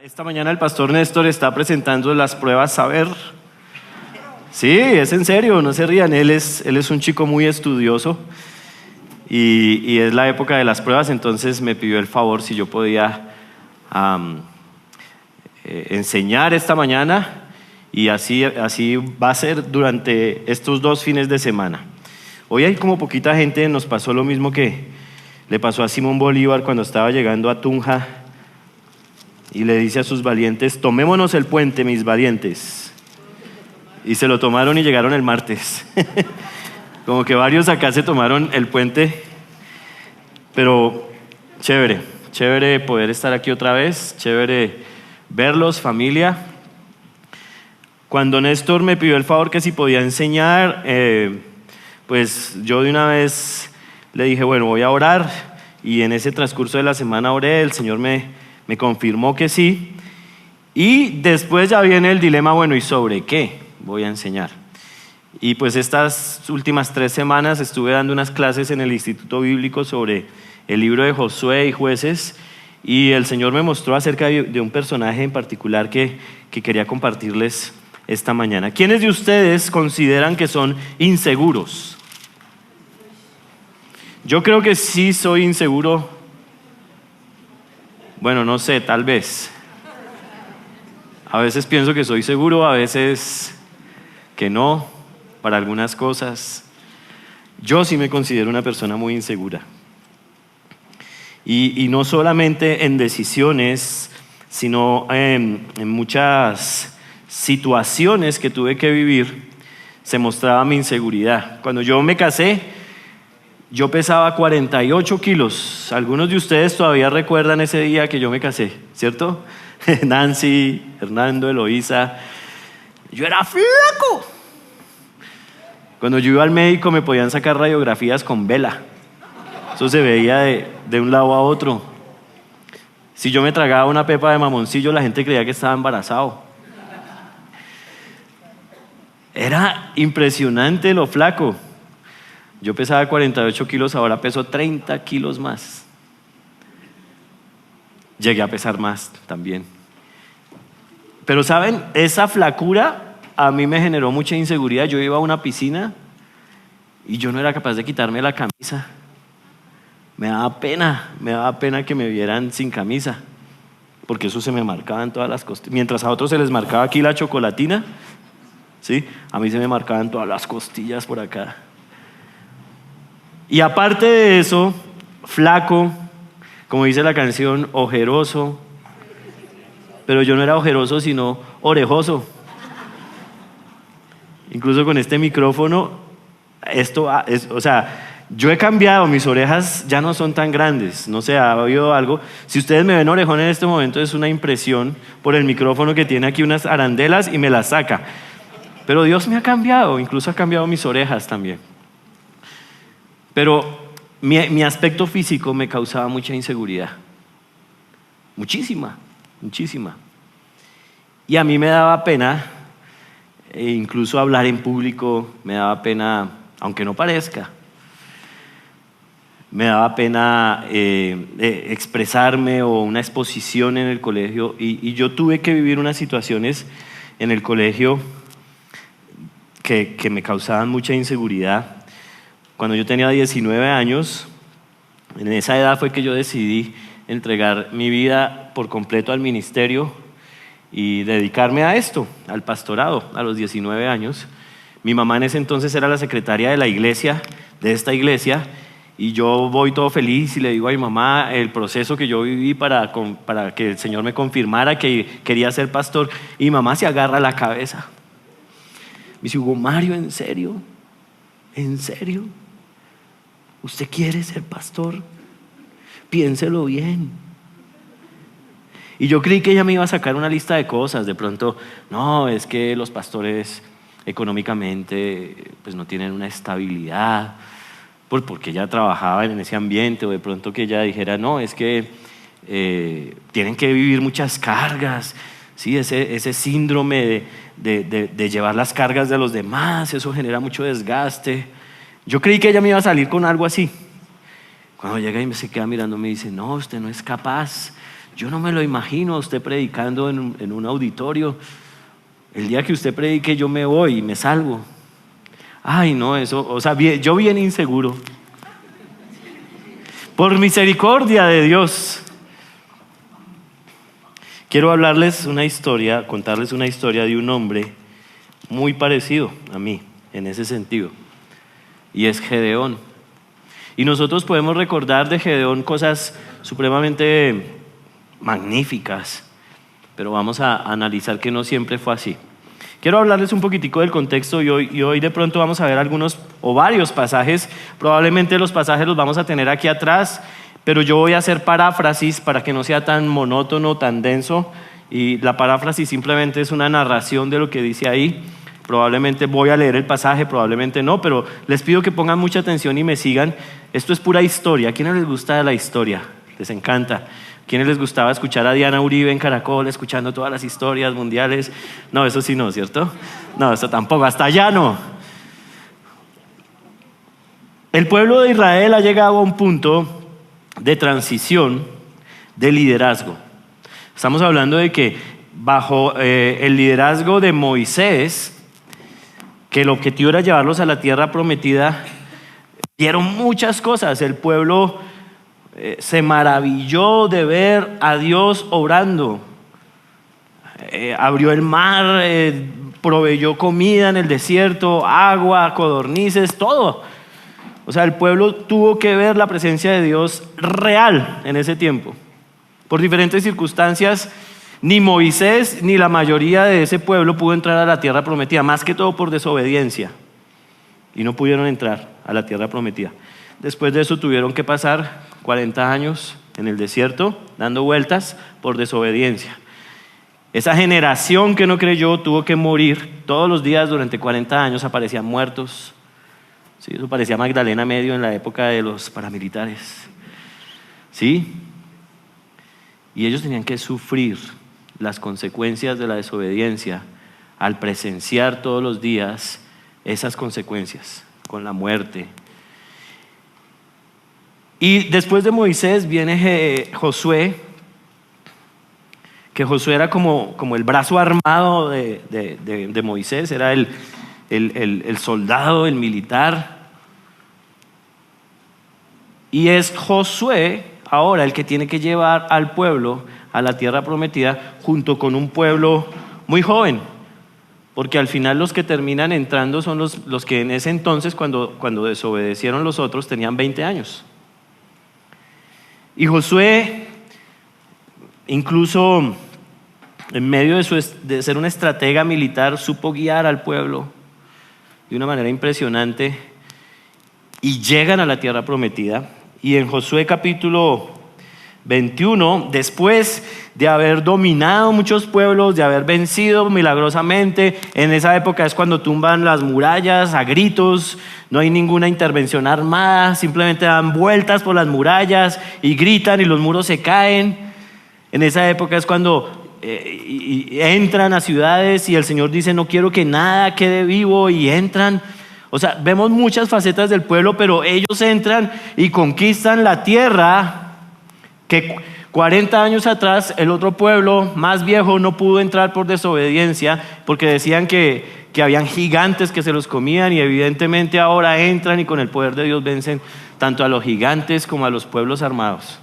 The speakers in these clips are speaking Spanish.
Esta mañana el pastor Néstor está presentando las pruebas Saber. Sí, es en serio, no se rían. Él es un chico muy estudioso y es la época de las pruebas, entonces me pidió el favor si yo podía enseñar esta mañana, y así va a ser durante estos 2 fines de semana. Hoy hay como poquita gente, nos pasó lo mismo que le pasó a Simón Bolívar cuando estaba llegando a Tunja y le dice a sus valientes: tomémonos el puente, mis valientes. Y se lo tomaron y llegaron el martes. Como que varios acá se tomaron el puente, pero chévere poder estar aquí otra vez, chévere verlos, familia. Cuando Néstor me pidió el favor que si podía enseñar, pues yo de una vez le dije, bueno, voy a orar, y en ese transcurso de la semana oré, el Señor me confirmó que sí, y después ya viene el dilema, bueno, ¿y sobre qué voy a enseñar? Y pues estas últimas 3 semanas estuve dando unas clases en el Instituto Bíblico sobre el libro de Josué y Jueces, y el Señor me mostró acerca de un personaje en particular que quería compartirles esta mañana. ¿Quiénes de ustedes consideran que son inseguros? Yo creo que sí soy inseguro. Bueno, no sé, tal vez. A veces pienso que soy seguro, a veces que no, para algunas cosas. Yo sí me considero una persona muy insegura. Y no solamente en decisiones, sino en muchas situaciones que tuve que vivir, se mostraba mi inseguridad. Cuando yo me casé, yo pesaba 48 kilos. Algunos de ustedes todavía recuerdan ese día que yo me casé, ¿cierto? Nancy, Hernando, Eloísa. Yo era flaco. Cuando yo iba al médico me podían sacar radiografías con vela. Eso se veía de un lado a otro. Si yo me tragaba una pepa de mamoncillo, la gente creía que estaba embarazado. Era impresionante lo flaco. Yo pesaba 48 kilos, ahora peso 30 kilos más. Llegué a pesar más también. Pero ¿saben? Esa flacura a mí me generó mucha inseguridad. Yo iba a una piscina y yo no era capaz de quitarme la camisa. Me daba pena que me vieran sin camisa, porque eso se me marcaba en todas las costillas. Mientras a otros se les marcaba aquí la chocolatina, ¿sí? A mí se me marcaban todas las costillas por acá. Y aparte de eso, flaco, como dice la canción, ojeroso. Pero yo no era ojeroso, sino orejoso. Incluso con este micrófono, yo he cambiado, mis orejas ya no son tan grandes, no sé, ha habido algo. Si ustedes me ven orejón en este momento, es una impresión por el micrófono que tiene aquí unas arandelas y me las saca. Pero Dios me ha cambiado, incluso ha cambiado mis orejas también. Pero mi aspecto físico me causaba mucha inseguridad. Muchísima. Y a mí me daba pena, incluso hablar en público, me daba pena, aunque no parezca. Me daba pena expresarme o una exposición en el colegio. Y yo tuve que vivir unas situaciones en el colegio que me causaban mucha inseguridad. Cuando yo tenía 19 años, en esa edad fue que yo decidí entregar mi vida por completo al ministerio y dedicarme a esto, al pastorado, a los 19 años. Mi mamá en ese entonces era la secretaria de la iglesia, de esta iglesia, y yo voy todo feliz y le digo a mi mamá el proceso que yo viví para que el Señor me confirmara que quería ser pastor, y mi mamá se agarra la cabeza. Me dice: Hugo Mario, ¿en serio? ¿En serio? ¿Usted quiere ser pastor? Piénselo bien. Y yo creí que ella me iba a sacar una lista de cosas. De pronto, no, es que los pastores económicamente pues no tienen una estabilidad, porque ella trabajaba en ese ambiente, o de pronto que ella dijera, no, es que tienen que vivir muchas cargas, ¿sí? Ese síndrome de llevar las cargas de los demás, eso genera mucho desgaste. Yo creí que ella me iba a salir con algo así. Cuando llega y me se queda mirando, me dice: no, usted no es capaz. Yo no me lo imagino a usted predicando en un auditorio. El día que usted predique yo me voy y me salgo. Ay, no, eso, o sea, yo bien inseguro. Por misericordia de Dios. Quiero hablarles una historia, contarles una historia de un hombre muy parecido a mí en ese sentido. Y es Gedeón. Y nosotros podemos recordar de Gedeón cosas supremamente magníficas, pero vamos a analizar que no siempre fue así. Quiero hablarles un poquitico del contexto y hoy de pronto vamos a ver algunos o varios pasajes. Probablemente los pasajes los vamos a tener aquí atrás, pero yo voy a hacer paráfrasis para que no sea tan monótono, tan denso. Y la paráfrasis simplemente es una narración de lo que dice ahí. Probablemente voy a leer el pasaje, probablemente no, pero les pido que pongan mucha atención y me sigan. Esto es pura historia. ¿A quiénes les gusta la historia? Les encanta. ¿A quiénes les gustaba escuchar a Diana Uribe en Caracol, escuchando todas las historias mundiales? No, eso sí no, ¿cierto? No, eso tampoco, hasta allá no. El pueblo de Israel ha llegado a un punto de transición de liderazgo. Estamos hablando de que bajo el liderazgo de Moisés, que el objetivo era llevarlos a la tierra prometida, vieron muchas cosas. El pueblo se maravilló de ver a Dios obrando. Abrió el mar, proveyó comida en el desierto, agua, codornices, todo. O sea, el pueblo tuvo que ver la presencia de Dios real en ese tiempo. Por diferentes circunstancias, ni Moisés ni la mayoría de ese pueblo pudo entrar a la tierra prometida, más que todo por desobediencia. Y no pudieron entrar a la tierra prometida. Después de eso tuvieron que pasar 40 años en el desierto, dando vueltas por desobediencia. Esa generación que no creyó tuvo que morir. Todos los días durante 40 años aparecían muertos. Sí, eso parecía Magdalena Medio en la época de los paramilitares. ¿Sí? Y ellos tenían que sufrir las consecuencias de la desobediencia al presenciar todos los días esas consecuencias con la muerte. Y después de Moisés viene Josué, que Josué era como el brazo armado de Moisés, era el soldado, el militar. Y es Josué ahora el que tiene que llevar al pueblo a la tierra prometida junto con un pueblo muy joven, porque al final los que terminan entrando son los que en ese entonces cuando desobedecieron los otros tenían 20 años. Y Josué, incluso en medio de ser un estratega militar, supo guiar al pueblo de una manera impresionante y llegan a la tierra prometida. Y en Josué capítulo 21, después de haber dominado muchos pueblos, de haber vencido milagrosamente, en esa época es cuando tumban las murallas a gritos, no hay ninguna intervención armada, simplemente dan vueltas por las murallas y gritan y los muros se caen. En esa época es cuando entran a ciudades y el Señor dice: no quiero que nada quede vivo, y entran. O sea, vemos muchas facetas del pueblo, pero ellos entran y conquistan la tierra que 40 años atrás el otro pueblo más viejo no pudo entrar por desobediencia, porque decían que habían gigantes que se los comían, y evidentemente ahora entran y con el poder de Dios vencen tanto a los gigantes como a los pueblos armados.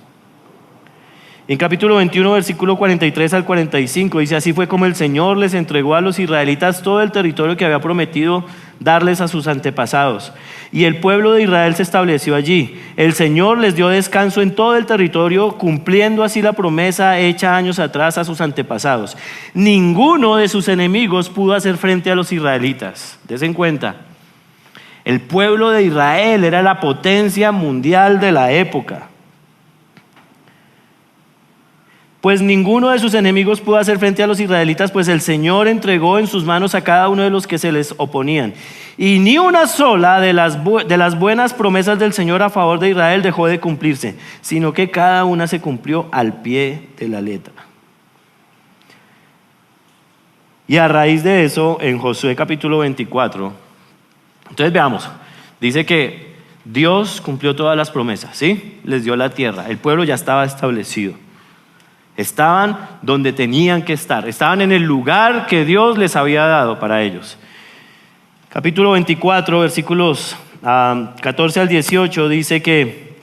En capítulo 21, versículo 43 al 45 dice: así fue como el Señor les entregó a los israelitas todo el territorio que había prometido darles a sus antepasados, y el pueblo de Israel se estableció allí. El Señor les dio descanso en todo el territorio, cumpliendo así la promesa hecha años atrás a sus antepasados. Ninguno de sus enemigos pudo hacer frente a los israelitas. Dense en cuenta, el pueblo de Israel era la potencia mundial de la época. Pues ninguno de sus enemigos pudo hacer frente a los israelitas, pues el Señor entregó en sus manos a cada uno de los que se les oponían. Y ni una sola de las buenas promesas del Señor a favor de Israel dejó de cumplirse, sino que cada una se cumplió al pie de la letra. Y a raíz de eso, en Josué capítulo 24, entonces veamos, dice que Dios cumplió todas las promesas, ¿sí? Les dio la tierra, el pueblo ya estaba establecido. Estaban donde tenían que estar. Estaban en el lugar que Dios les había dado para ellos. Capítulo 24, versículos 14 al 18 dice que,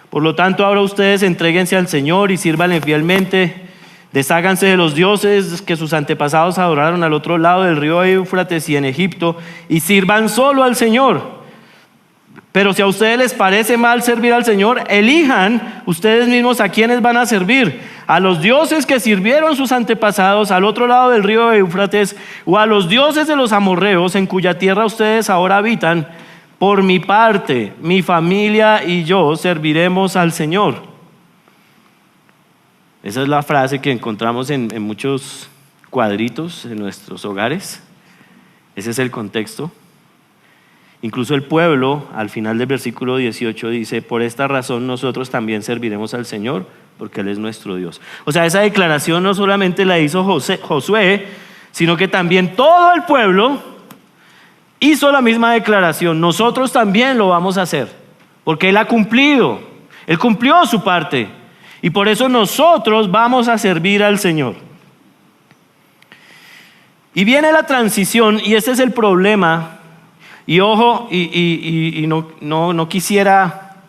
por lo tanto, ahora ustedes entréguense al Señor y sírvanle fielmente. Desháganse de los dioses que sus antepasados adoraron al otro lado del río Éufrates y en Egipto, y sirvan solo al Señor. Pero si a ustedes les parece mal servir al Señor, elijan ustedes mismos a quienes van a servir: a los dioses que sirvieron sus antepasados al otro lado del río Éufrates, o a los dioses de los amorreos en cuya tierra ustedes ahora habitan. Por mi parte, mi familia y yo serviremos al Señor. Esa es la frase que encontramos en muchos cuadritos en nuestros hogares. Ese es el contexto. Incluso el pueblo, al final del versículo 18, dice: por esta razón nosotros también serviremos al Señor, porque Él es nuestro Dios. O sea, esa declaración no solamente la hizo Josué, sino que también todo el pueblo hizo la misma declaración: nosotros también lo vamos a hacer, porque Él ha cumplido, Él cumplió su parte, y por eso nosotros vamos a servir al Señor. Y viene la transición, y ese es el problema. Y ojo, no quisiera,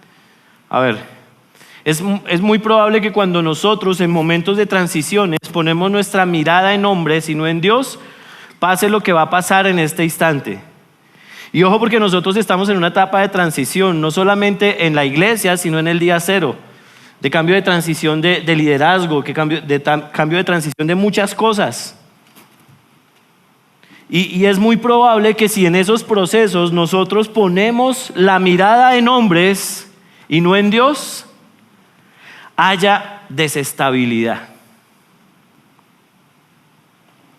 es muy probable que cuando nosotros en momentos de transiciones ponemos nuestra mirada en hombres y no en Dios, pase lo que va a pasar en este instante. Y ojo, porque nosotros estamos en una etapa de transición, no solamente en la iglesia, sino en el día cero, de cambio de transición de liderazgo, cambio de transición de muchas cosas. Y es muy probable que si en esos procesos nosotros ponemos la mirada en hombres y no en Dios, haya desestabilidad.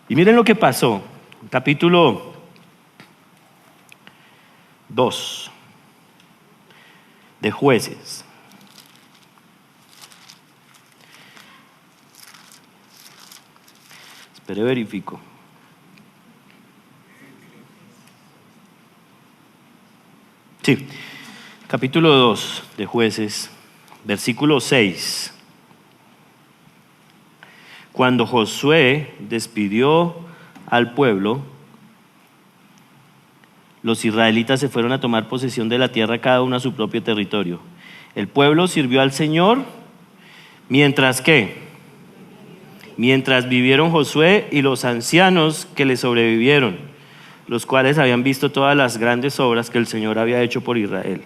Y miren lo que pasó. Capítulo 2 de Jueces. Espere, verifico. Sí, capítulo 2 de Jueces, versículo 6. Cuando Josué despidió al pueblo, los israelitas se fueron a tomar posesión de la tierra, cada uno a su propio territorio. El pueblo sirvió al Señor, mientras vivieron Josué y los ancianos que le sobrevivieron, los cuales habían visto todas las grandes obras que el Señor había hecho por Israel.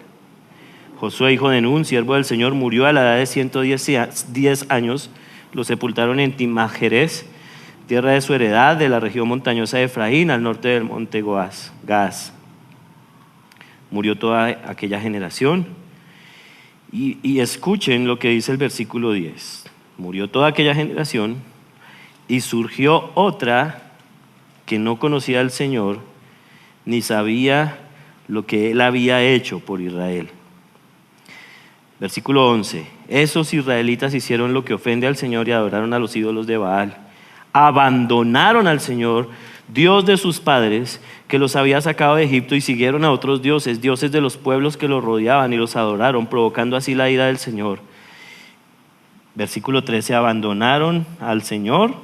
Josué, hijo de Nun, siervo del Señor, murió a la edad de 110 años. Lo sepultaron en Timajerés, tierra de su heredad, de la región montañosa de Efraín, al norte del monte Gaas. Murió toda aquella generación. Y escuchen lo que dice el versículo 10. Murió toda aquella generación y surgió otra que no conocía al Señor, ni sabía lo que Él había hecho por Israel. Versículo 11. Esos israelitas hicieron lo que ofende al Señor y adoraron a los ídolos de Baal. Abandonaron al Señor, Dios de sus padres, que los había sacado de Egipto, y siguieron a otros dioses, dioses de los pueblos que los rodeaban, y los adoraron, provocando así la ira del Señor. Versículo 13. Abandonaron al Señor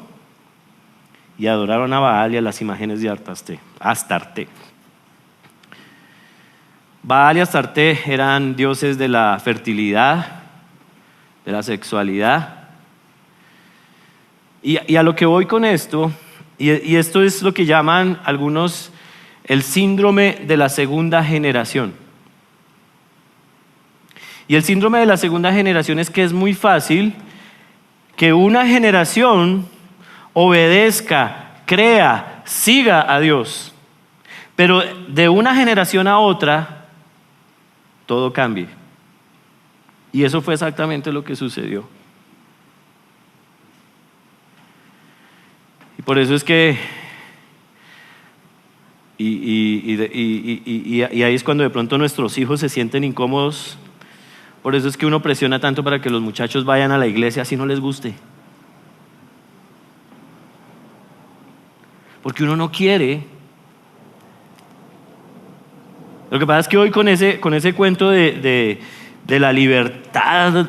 y adoraron a Baal y a las imágenes de Astarte. Baal y Astarte eran dioses de la fertilidad, de la sexualidad. Y a lo que voy con esto, y esto es lo que llaman algunos el síndrome de la segunda generación. Y el síndrome de la segunda generación es que es muy fácil que una generación obedezca, crea, siga a Dios, pero de una generación a otra todo cambie. Y eso fue exactamente lo que sucedió. Y por eso es que y ahí es cuando de pronto nuestros hijos se sienten incómodos. Por eso es que uno presiona tanto para que los muchachos vayan a la iglesia así no les guste. Porque uno no quiere. Lo que pasa es que hoy con ese cuento de la libertad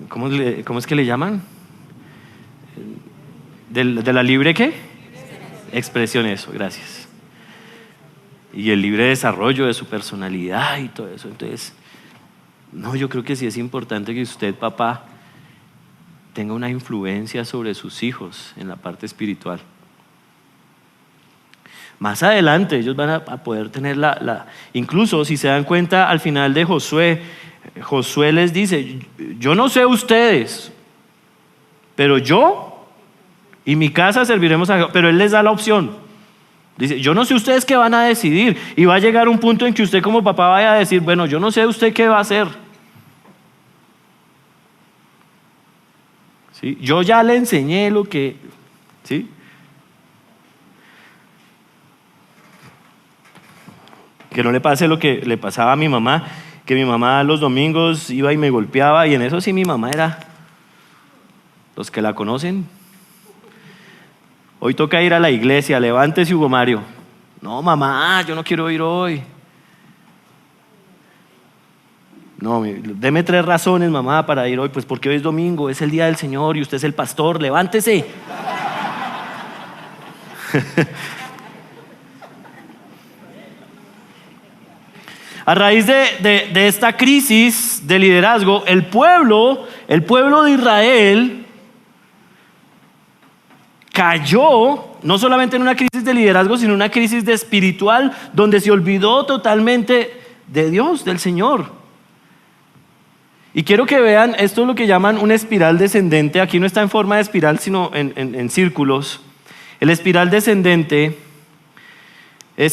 ¿cómo es que le llaman? ¿De la libre qué? Expresión, eso, gracias. Y el libre desarrollo de su personalidad y todo eso. Entonces, no, yo creo que sí es importante que usted, papá, tenga una influencia sobre sus hijos en la parte espiritual. Más adelante ellos van a poder tener incluso si se dan cuenta al final de Josué les dice, yo no sé ustedes, pero yo y mi casa serviremos a Jehová. Pero él les da la opción. Dice, yo no sé ustedes qué van a decidir. Y va a llegar un punto en que usted como papá vaya a decir, bueno, yo no sé usted qué va a hacer. ¿Sí? Yo ya le enseñé lo que... ¿sí? Que no le pase lo que le pasaba a mi mamá, que mi mamá los domingos iba y me golpeaba, y en eso sí mi mamá era, los que la conocen, hoy toca ir a la iglesia, levántese Hugo Mario. No, mamá, yo no quiero ir hoy. No, deme 3 razones, mamá, para ir hoy. Pues porque hoy es domingo, es el día del Señor y usted es el pastor, levántese. A raíz de esta crisis de liderazgo, el pueblo de Israel cayó no solamente en una crisis de liderazgo, sino en una crisis de espiritual, donde se olvidó totalmente de Dios, del Señor. Y quiero que vean, esto es lo que llaman una espiral descendente. Aquí no está en forma de espiral, sino en círculos. El espiral descendente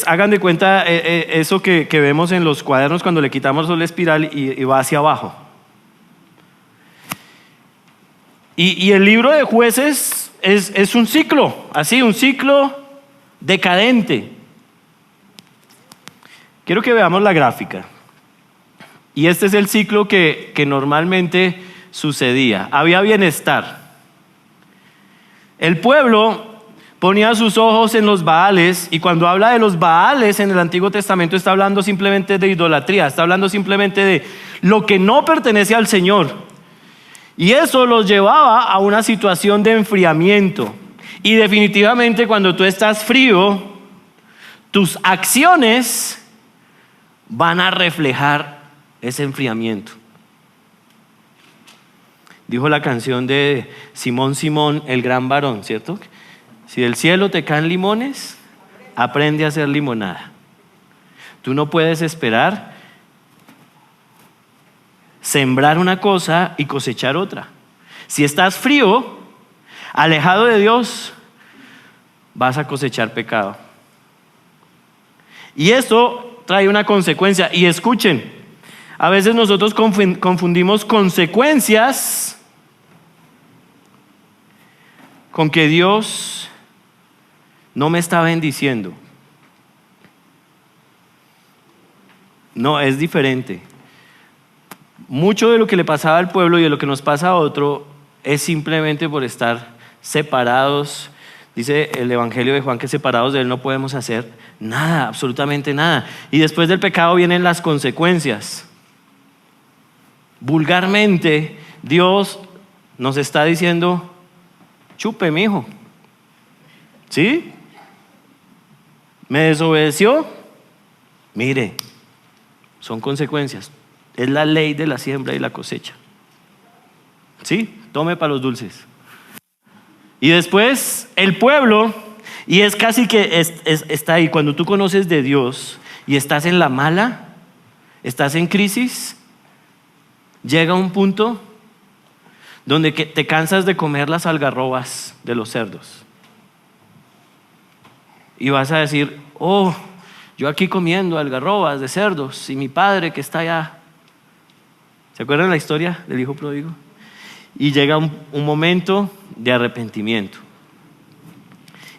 hagan de cuenta eso que vemos en los cuadernos cuando le quitamos la espiral y va hacia abajo. Y el libro de Jueces es un ciclo, así, un ciclo decadente. Quiero que veamos la gráfica. Y este es el ciclo que normalmente sucedía. Había bienestar. El pueblo ponía sus ojos en los Baales, y cuando habla de los Baales en el Antiguo Testamento está hablando simplemente de idolatría, está hablando simplemente de lo que no pertenece al Señor. Y eso los llevaba a una situación de enfriamiento. Y definitivamente cuando tú estás frío, tus acciones van a reflejar ese enfriamiento. Dijo la canción de Simón Simón, el gran varón, ¿cierto? Si del cielo te caen limones, aprende a hacer limonada. Tú no puedes esperar sembrar una cosa y cosechar otra. Si estás frío, alejado de Dios, vas a cosechar pecado. Y esto trae una consecuencia. Y escuchen, a veces nosotros confundimos consecuencias con que Dios no me está bendiciendo. No, es diferente. Mucho de lo que le pasaba al pueblo y de lo que nos pasa a otro es simplemente por estar separados. Dice el Evangelio de Juan que separados de Él no podemos hacer nada, absolutamente nada. Y después del pecado vienen las consecuencias. Vulgarmente, Dios nos está diciendo, chupe, mijo. ¿Sí? ¿Me desobedeció? Mire, son consecuencias. Es la ley de la siembra y la cosecha. ¿Sí? Tome para los dulces. Y después el pueblo, y es casi que está ahí, cuando tú conoces de Dios y estás en la mala, estás en crisis, llega un punto donde te cansas de comer las algarrobas de los cerdos. Y vas a decir, oh, yo aquí comiendo algarrobas de cerdos y mi padre que está allá. ¿Se acuerdan la historia del hijo pródigo? Y llega un momento de arrepentimiento.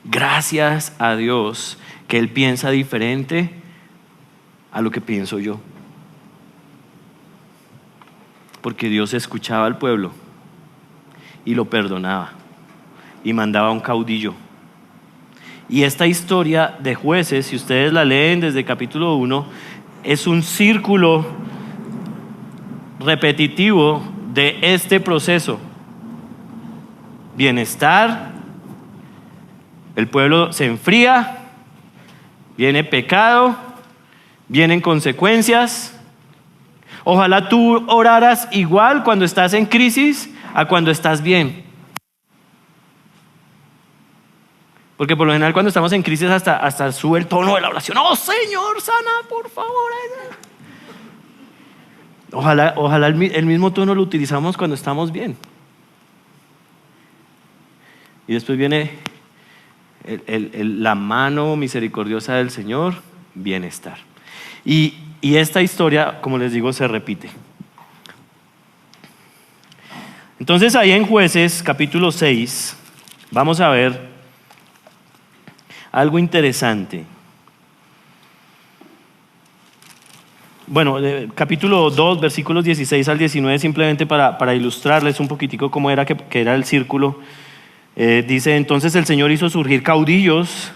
Gracias a Dios que Él piensa diferente a lo que pienso yo. Porque Dios escuchaba al pueblo y lo perdonaba y mandaba un caudillo. Y esta historia de Jueces, si ustedes la leen desde capítulo 1, es un círculo repetitivo de este proceso. Bienestar, el pueblo se enfría, viene pecado, vienen consecuencias. Ojalá tú oraras igual cuando estás en crisis a cuando estás bien. Porque por lo general cuando estamos en crisis hasta sube el tono de la oración. ¡Oh, Señor, sana, por favor! Ojalá el mismo tono lo utilizamos cuando estamos bien. Y después viene la mano misericordiosa del Señor, bienestar. Y esta historia, como les digo, se repite. Entonces ahí en Jueces, capítulo 6, vamos a ver algo interesante. Bueno, capítulo 2, versículos 16 al 19, simplemente para ilustrarles un poquitico cómo era que era el círculo. Dice, entonces el Señor hizo surgir caudillos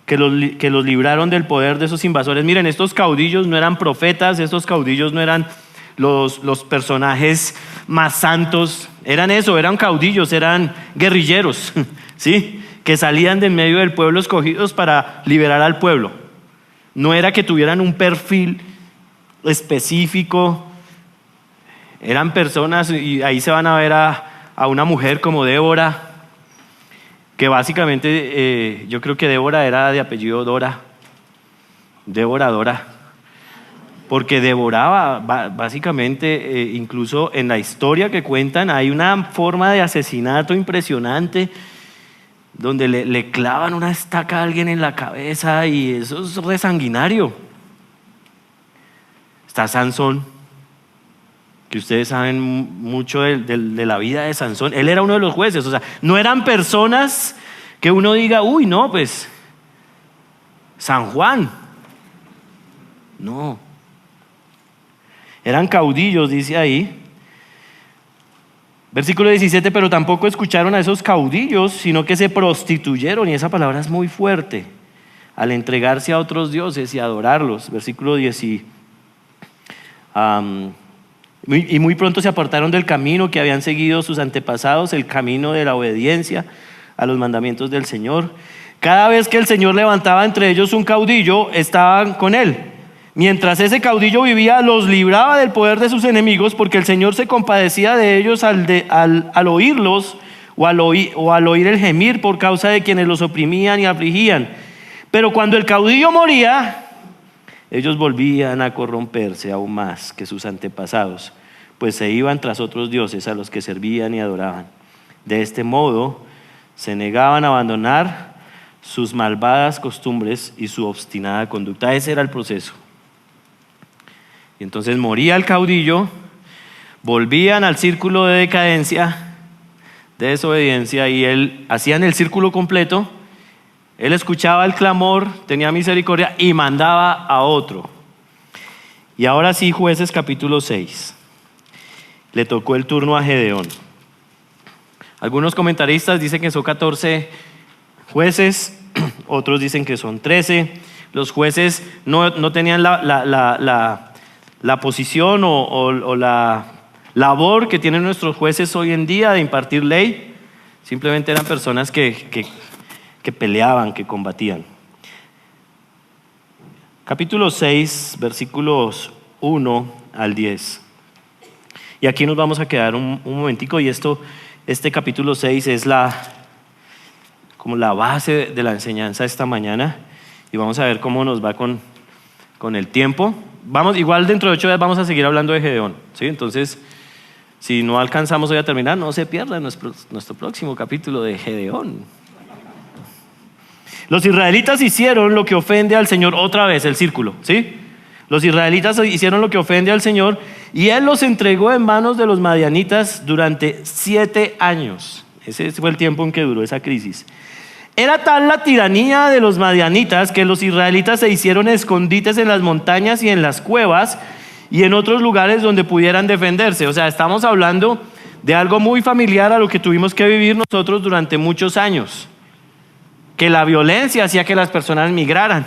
que los libraron del poder de esos invasores. Miren, estos caudillos no eran profetas, estos caudillos no eran los personajes más santos, eran caudillos, eran guerrilleros, ¿sí? Que salían de en medio del pueblo escogidos para liberar al pueblo. No era que tuvieran un perfil específico, eran personas, y ahí se van a ver a una mujer como Débora, que básicamente yo creo que Débora era de apellido Dora, Dora, porque devoraba básicamente, incluso en la historia que cuentan hay una forma de asesinato impresionante donde le clavan una estaca a alguien en la cabeza y eso es re sanguinario. Está Sansón, que ustedes saben mucho de la vida de Sansón. Él era uno de los jueces, o sea, no eran personas que uno diga, uy, no, pues San Juan. No. Eran caudillos, dice ahí. Versículo 17, pero tampoco escucharon a esos caudillos, sino que se prostituyeron, y esa palabra es muy fuerte, al entregarse a otros dioses y adorarlos. Versículo 18. Y muy pronto se apartaron del camino que habían seguido sus antepasados, el camino de la obediencia a los mandamientos del Señor. Cada vez que el Señor levantaba entre ellos un caudillo, estaban con él. Mientras ese caudillo vivía, los libraba del poder de sus enemigos, porque el Señor se compadecía de ellos al oírlos o al oír el gemir por causa de quienes los oprimían y afligían. Pero cuando el caudillo moría, ellos volvían a corromperse aún más que sus antepasados, pues se iban tras otros dioses a los que servían y adoraban. De este modo se negaban a abandonar sus malvadas costumbres y su obstinada conducta. Ese era el proceso. Y entonces moría el caudillo, volvían al círculo de decadencia, de desobediencia, y hacían el círculo completo. Él escuchaba el clamor, tenía misericordia y mandaba a otro. Y ahora sí, Jueces capítulo 6. Le tocó el turno a Gedeón. Algunos comentaristas dicen que son 14 jueces, otros dicen que son 13. Los jueces no tenían la posición o la labor que tienen nuestros jueces hoy en día de impartir ley. Simplemente eran personas que peleaban, que combatían. Capítulo 6, versículos 1 al 10. Y aquí nos vamos a quedar un momentico, y este capítulo 6 es como la base de la enseñanza esta mañana, y vamos a ver cómo nos va con el tiempo. Igual dentro de 8 días vamos a seguir hablando de Gedeón, ¿sí? Entonces, si no alcanzamos hoy a terminar, no se pierda nuestro próximo capítulo de Gedeón. Los israelitas hicieron lo que ofende al Señor, otra vez el círculo, ¿sí? Los israelitas hicieron lo que ofende al Señor, y Él los entregó en manos de los madianitas durante 7 años. Ese fue el tiempo en que duró esa crisis. Era tal la tiranía de los madianitas que los israelitas se hicieron escondites en las montañas y en las cuevas y en otros lugares donde pudieran defenderse. O sea, estamos hablando de algo muy familiar a lo que tuvimos que vivir nosotros durante muchos años. Que la violencia hacía que las personas migraran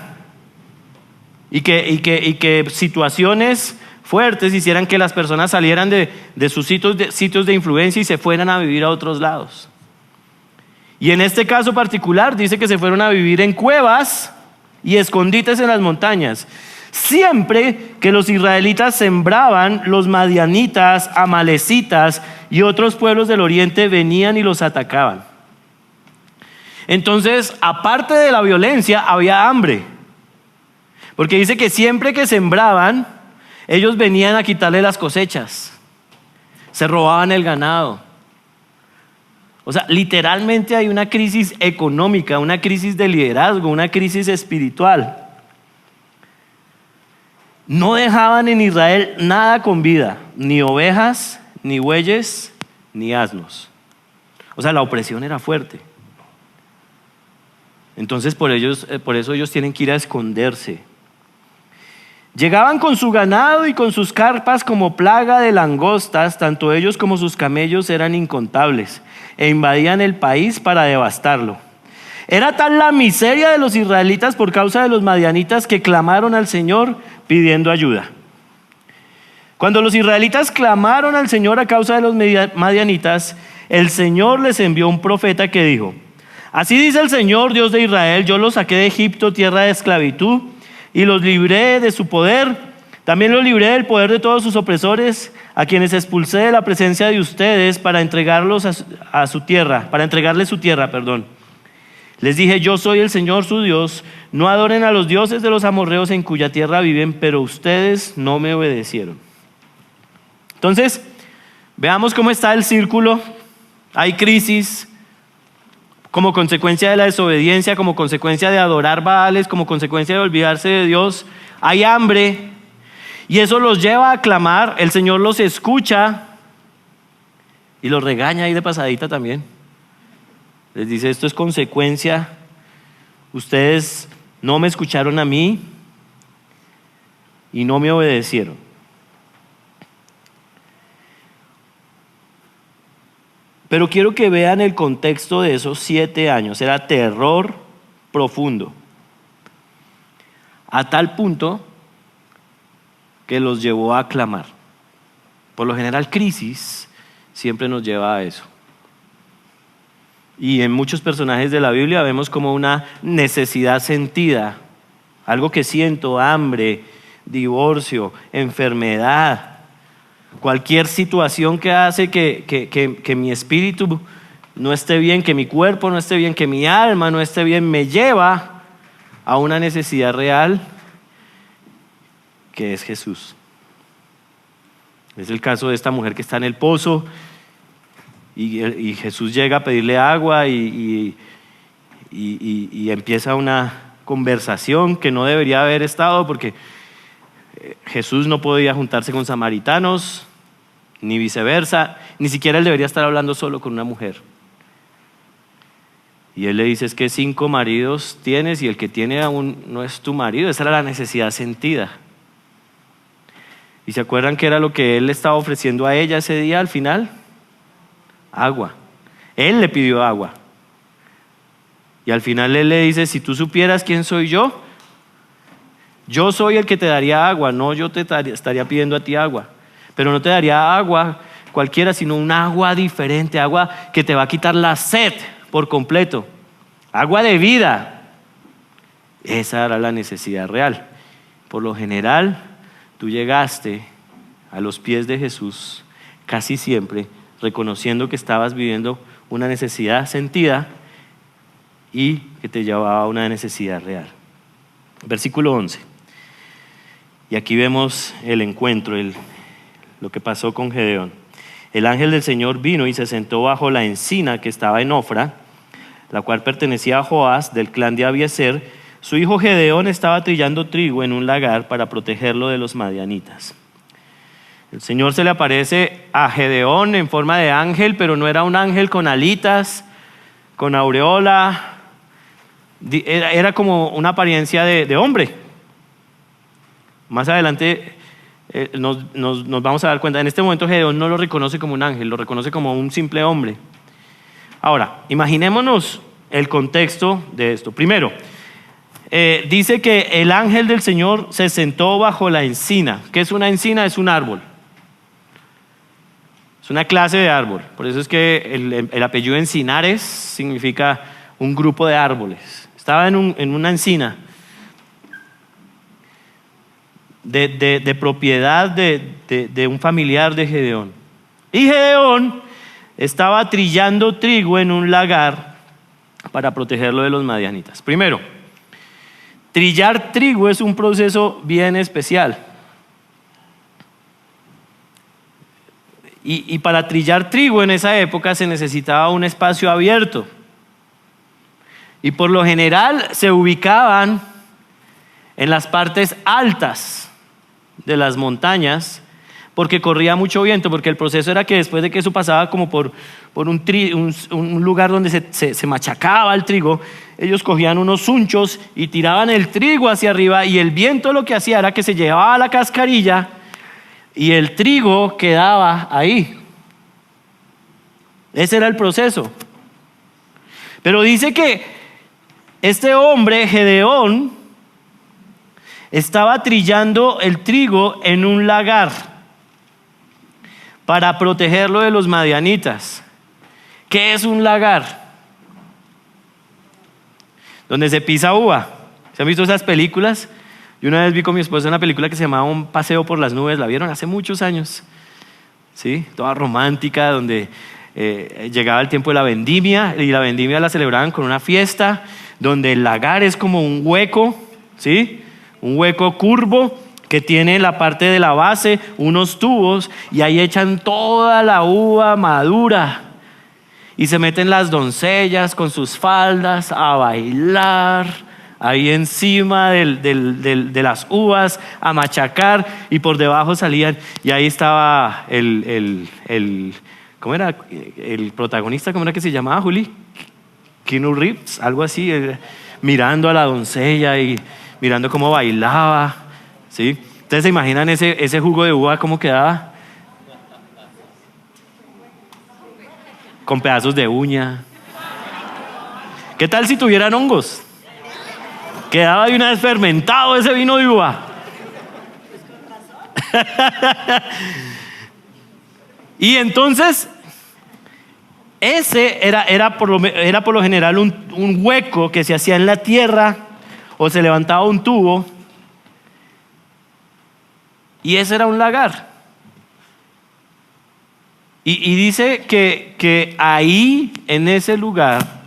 y que situaciones fuertes hicieran que las personas salieran de sus sitios de influencia y se fueran a vivir a otros lados. Y en este caso particular dice que se fueron a vivir en cuevas y escondites en las montañas. Siempre que los israelitas sembraban, los madianitas, amalecitas y otros pueblos del oriente venían y los atacaban. Entonces, aparte de la violencia, había hambre. Porque dice que siempre que sembraban, ellos venían a quitarle las cosechas. Se robaban el ganado. O sea, literalmente hay una crisis económica, una crisis de liderazgo, una crisis espiritual. No dejaban en Israel nada con vida, ni ovejas, ni bueyes, ni asnos. O sea, la opresión era fuerte. Entonces, por eso ellos tienen que ir a esconderse. Llegaban con su ganado y con sus carpas como plaga de langostas, tanto ellos como sus camellos eran incontables, e invadían el país para devastarlo. Era tal la miseria de los israelitas por causa de los madianitas que clamaron al Señor pidiendo ayuda. Cuando los israelitas clamaron al Señor a causa de los madianitas, el Señor les envió un profeta que dijo: así dice el Señor, Dios de Israel, yo los saqué de Egipto, tierra de esclavitud, y los libré de su poder. También los libré del poder de todos sus opresores, a quienes expulsé de la presencia de ustedes para entregarles su tierra. Les dije: yo soy el Señor su Dios, no adoren a los dioses de los amorreos en cuya tierra viven, pero ustedes no me obedecieron. Entonces, veamos cómo está el círculo. Hay crisis como consecuencia de la desobediencia, como consecuencia de adorar Baales, como consecuencia de olvidarse de Dios. Hay hambre y eso los lleva a clamar. El Señor los escucha y los regaña ahí de pasadita también. Les dice: esto es consecuencia, ustedes no me escucharon a mí y no me obedecieron. Pero quiero que vean el contexto de esos 7 años. Era terror profundo, a tal punto que los llevó a clamar. Por lo general, crisis siempre nos lleva a eso. Y en muchos personajes de la Biblia vemos como una necesidad sentida, algo que siento: hambre, divorcio, enfermedad, cualquier situación que hace que mi espíritu no esté bien, que mi cuerpo no esté bien, que mi alma no esté bien, me lleva a una necesidad real que es Jesús. Es el caso de esta mujer que está en el pozo y Jesús llega a pedirle agua y empieza una conversación que no debería haber estado, porque Jesús no podía juntarse con samaritanos, ni viceversa, ni siquiera él debería estar hablando solo con una mujer. Y él le dice: es que 5 maridos tienes y el que tiene aún no es tu marido. Esa era la necesidad sentida. ¿Y se acuerdan qué era lo que él le estaba ofreciendo a ella ese día al final? Agua. Él le pidió agua. Y al final él le dice: si tú supieras quién soy yo soy el que te daría agua, no yo te estaría pidiendo a ti agua. Pero no te daría agua cualquiera, sino un agua diferente, agua que te va a quitar la sed por completo, agua de vida. Esa era la necesidad real. Por lo general, tú llegaste a los pies de Jesús casi siempre reconociendo que estabas viviendo una necesidad sentida y que te llevaba a una necesidad real. Versículo 11. Y aquí vemos el encuentro, lo que pasó con Gedeón. El ángel del Señor vino y se sentó bajo la encina que estaba en Ofra, la cual pertenecía a Joás, del clan de Abiezer. Su hijo Gedeón estaba trillando trigo en un lagar para protegerlo de los madianitas. El Señor se le aparece a Gedeón en forma de ángel, pero no era un ángel con alitas, con aureola. Era como una apariencia de hombre. Más adelante nos vamos a dar cuenta. En este momento Gedeón no lo reconoce como un ángel, lo reconoce como un simple hombre. Ahora, imaginémonos el contexto de esto. Primero, dice que el ángel del Señor se sentó bajo la encina. ¿Qué es una encina? Es un árbol. Es una clase de árbol. Por eso es que el apellido Encinares significa un grupo de árboles. Estaba en una encina de propiedad de un familiar de Gedeón. Y Gedeón estaba trillando trigo en un lagar para protegerlo de los madianitas. Primero, trillar trigo es un proceso bien especial. Y para trillar trigo en esa época se necesitaba un espacio abierto. Y por lo general se ubicaban en las partes altas de las montañas, porque corría mucho viento, porque el proceso era que después de que eso pasaba como por un lugar donde se machacaba el trigo, ellos cogían unos zunchos y tiraban el trigo hacia arriba, y el viento lo que hacía era que se llevaba la cascarilla y el trigo quedaba ahí. Ese era el proceso. Pero dice que este hombre, Gedeón, estaba trillando el trigo en un lagar para protegerlo de los madianitas. ¿Qué es un lagar? Donde se pisa uva. ¿Se han visto esas películas? Yo una vez vi con mi esposa una película que se llamaba Un paseo por las nubes. La vieron hace muchos años, ¿sí? Toda romántica, donde llegaba el tiempo de la vendimia, y la vendimia la celebraban con una fiesta donde el lagar es como un hueco, ¿sí? Un hueco curvo que tiene en la parte de la base unos tubos, y ahí echan toda la uva madura, y se meten las doncellas con sus faldas a bailar ahí encima de las uvas, a machacar, y por debajo salían, y ahí estaba ¿cómo era? El protagonista, ¿cómo era que se llamaba, Juli? Keanu Reeves, algo así, mirando a la doncella y mirando cómo bailaba, ¿sí? Ustedes se imaginan ese jugo de uva cómo quedaba, con pedazos de uña. ¿Qué tal si tuvieran hongos? Quedaba de una vez fermentado ese vino de uva. Y entonces ese era por lo general un hueco que se hacía en la tierra, o se levantaba un tubo, y ese era un lagar. Y dice que ahí, en ese lugar,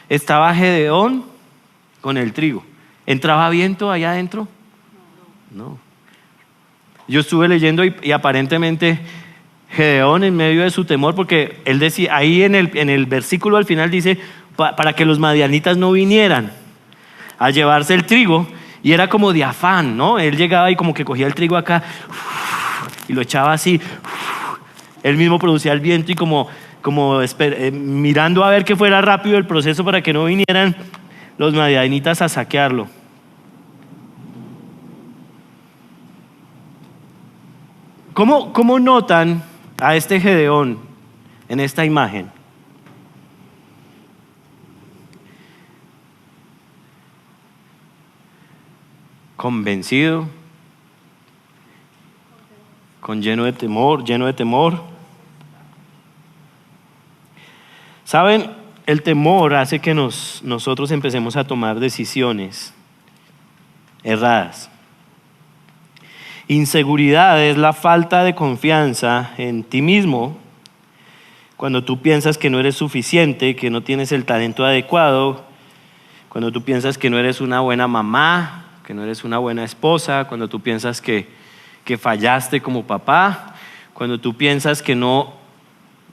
estaba Gedeón con el trigo. ¿Entraba viento allá adentro? No. Yo estuve leyendo y aparentemente Gedeón, en medio de su temor, porque él decía, ahí en el versículo al final dice, para que los madianitas no vinieran a llevarse el trigo, y era como de afán, ¿no? Él llegaba y como que cogía el trigo acá y lo echaba así, él mismo producía el viento, y como mirando a ver que fuera rápido el proceso para que no vinieran los madianitas a saquearlo. ¿Cómo notan a este Gedeón en esta imagen? Convencido, lleno de temor. ¿Saben? El temor hace que nosotros empecemos a tomar decisiones erradas. Inseguridad es la falta de confianza en ti mismo, cuando tú piensas que no eres suficiente, que no tienes el talento adecuado, cuando tú piensas que no eres una buena mamá, que no eres una buena esposa, cuando tú piensas que fallaste como papá, cuando tú piensas que no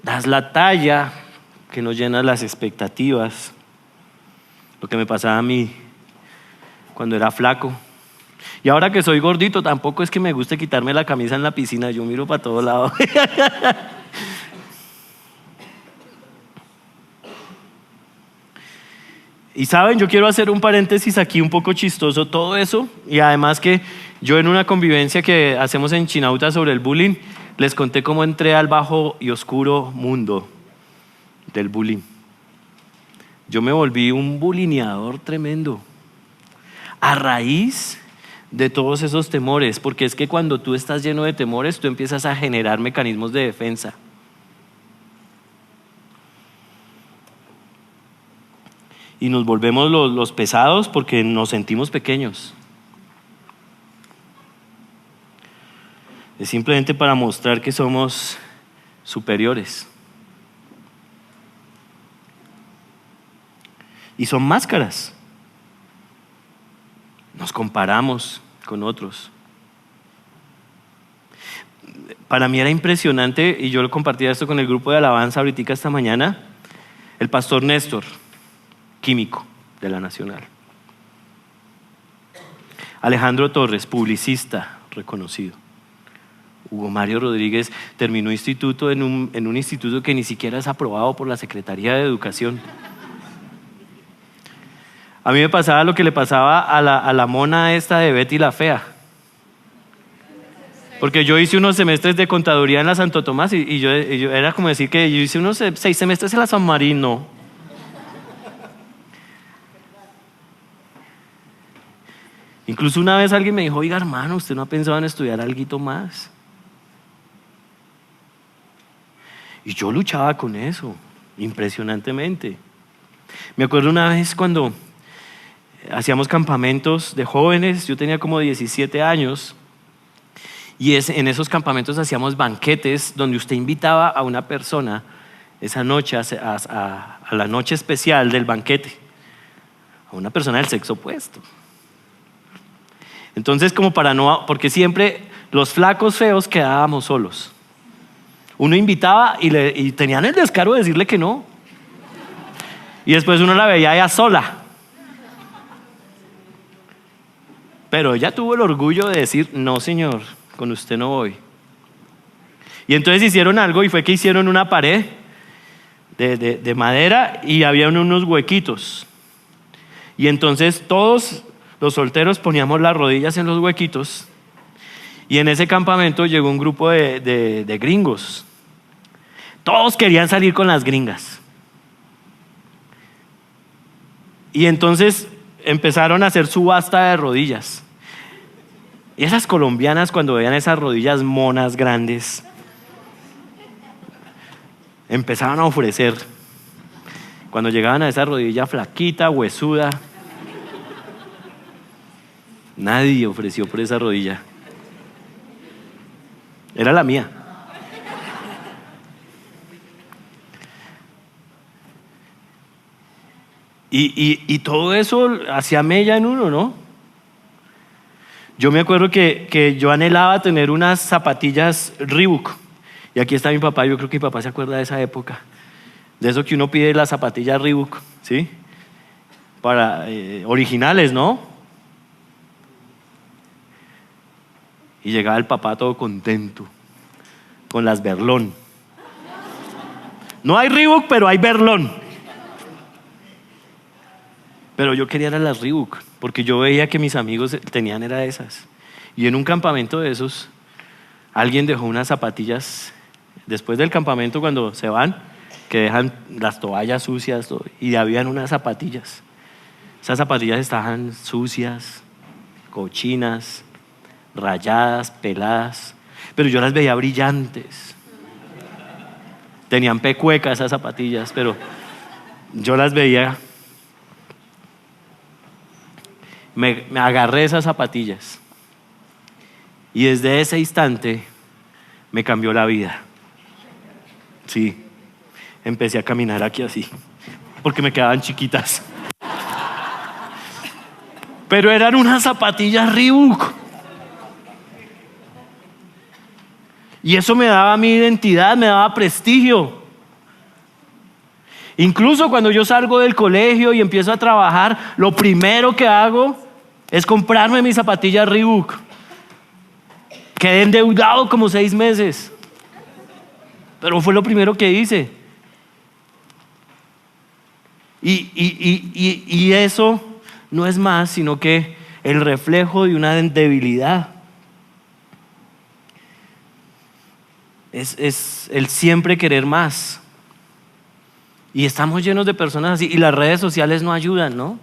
das la talla, que no llenas las expectativas. Lo que me pasaba a mí cuando era flaco. Y ahora que soy gordito, tampoco es que me guste quitarme la camisa en la piscina, yo miro para todos lados. Y saben, yo quiero hacer un paréntesis aquí un poco chistoso, todo eso, y además que yo en una convivencia que hacemos en Chinauta sobre el bullying, les conté cómo entré al bajo y oscuro mundo del bullying. Yo me volví un bulineador tremendo. a raíz de todos esos temores, porque es que cuando tú estás lleno de temores, tú empiezas a generar mecanismos de defensa. Y nos volvemos los pesados porque nos sentimos pequeños. Es simplemente para mostrar que somos superiores. Y son máscaras. Nos comparamos con otros. Para mí era impresionante, y yo lo compartía esto con el grupo de alabanza ahorita esta mañana, el pastor Néstor, químico de la Nacional. Alejandro Torres, publicista reconocido. Hugo Mario Rodríguez terminó instituto en un instituto que ni siquiera es aprobado por la Secretaría de Educación. A mí me pasaba lo que le pasaba a la mona esta de Betty la Fea. Porque yo hice unos semestres de contaduría en la Santo Tomás y yo era como decir que yo hice unos 6 semestres en la San Marino. Incluso una vez alguien me dijo, oiga hermano, ¿usted no ha pensado en estudiar algo más? Y yo luchaba con eso, impresionantemente. Me acuerdo una vez cuando hacíamos campamentos de jóvenes, yo tenía como 17 años, y en esos campamentos hacíamos banquetes donde usted invitaba a una persona esa noche, a la noche especial del banquete, a una persona del sexo opuesto. Entonces, como para no, porque siempre los flacos feos quedábamos solos. Uno invitaba y tenían el descaro de decirle que no. Y después uno la veía ella sola. Pero ella tuvo el orgullo de decir, no señor, con usted no voy. Y entonces hicieron algo y fue que hicieron una pared de madera y había unos huequitos. Y entonces todos los solteros poníamos las rodillas en los huequitos. Y en ese campamento llegó un grupo de gringos. Todos querían salir con las gringas. Y entonces empezaron a hacer subasta de rodillas. Y esas colombianas, cuando veían esas rodillas monas grandes, empezaban a ofrecer. Cuando llegaban a esa rodilla flaquita, huesuda, nadie ofreció por esa rodilla. Era la mía. Y todo eso hacía mella en uno, ¿no? Yo me acuerdo que yo anhelaba tener unas zapatillas Reebok. Y aquí está mi papá, yo creo que mi papá se acuerda de esa época. De eso que uno pide las zapatillas Reebok, ¿sí? Para originales, ¿no? Y llegaba el papá todo contento, con las Berlón. No hay Reebok, pero hay Berlón. Pero yo quería las Reebok, porque yo veía que mis amigos tenían era esas. Y en un campamento de esos, alguien dejó unas zapatillas, después del campamento cuando se van, que dejan las toallas sucias, y habían unas zapatillas. Esas zapatillas estaban sucias, cochinas, rayadas, peladas, pero yo las veía brillantes. Tenían pecueca esas zapatillas, pero yo las veía. Me agarré esas zapatillas y desde ese instante me cambió la vida. Sí, empecé a caminar aquí así, porque me quedaban chiquitas. Pero eran unas zapatillas Reebok. Y eso me daba mi identidad, me daba prestigio. Incluso cuando yo salgo del colegio y empiezo a trabajar, lo primero que hago es comprarme mis zapatillas Reebok. Quedé endeudado como 6 meses. Pero fue lo primero que hice. Y eso no es más sino que el reflejo de una debilidad. Es el siempre querer más. Y estamos llenos de personas así. Y las redes sociales no ayudan, ¿no?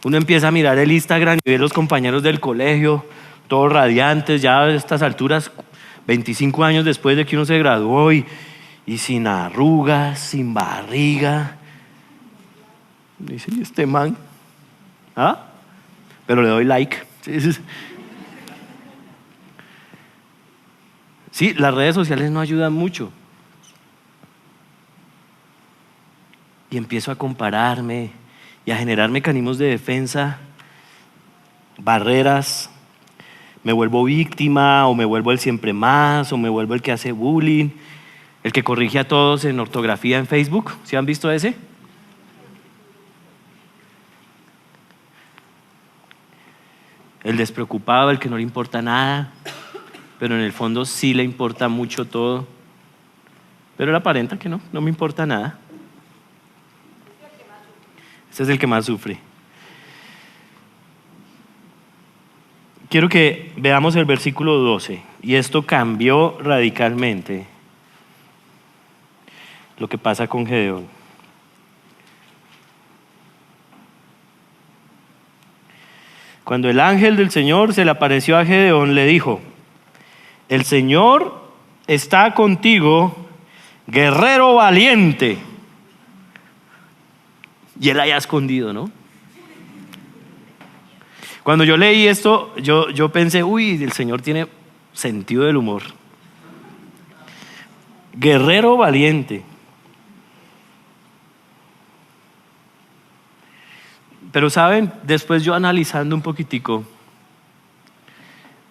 Uno empieza a mirar el Instagram y ve los compañeros del colegio, todos radiantes, ya a estas alturas, 25 años después de que uno se graduó y sin arrugas, sin barriga. Dice, ¿y este man? ¿Ah? Pero le doy like. Sí, las redes sociales no ayudan mucho. Y empiezo a compararme y a generar mecanismos de defensa, barreras. Me vuelvo víctima o me vuelvo el siempre más o me vuelvo el que hace bullying, el que corrige a todos en ortografía en Facebook. ¿Sí han visto ese? El despreocupado, el que no le importa nada, pero en el fondo sí le importa mucho todo. Pero él aparenta que no me importa nada. Ese es el que más sufre. Quiero que veamos el versículo 12. Y esto cambió radicalmente lo que pasa con Gedeón. Cuando el ángel del Señor se le apareció a Gedeón, le dijo: el Señor está contigo, guerrero valiente. Y él haya escondido, ¿no? Cuando yo leí esto, yo pensé, uy, el Señor tiene sentido del humor. Guerrero valiente. Pero saben, después yo analizando un poquitico,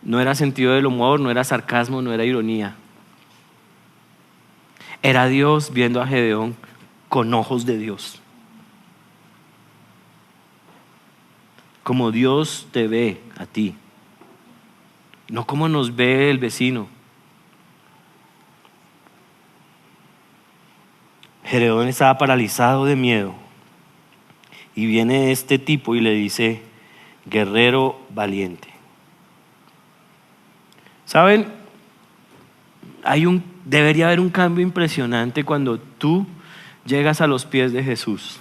no era sentido del humor, no era sarcasmo, no era ironía. Era Dios viendo a Gedeón con ojos de Dios. Como Dios te ve a ti, no como nos ve el vecino. Gedeón estaba paralizado de miedo y viene este tipo y le dice: guerrero valiente. ¿Saben? Debería haber un cambio impresionante cuando tú llegas a los pies de Jesús.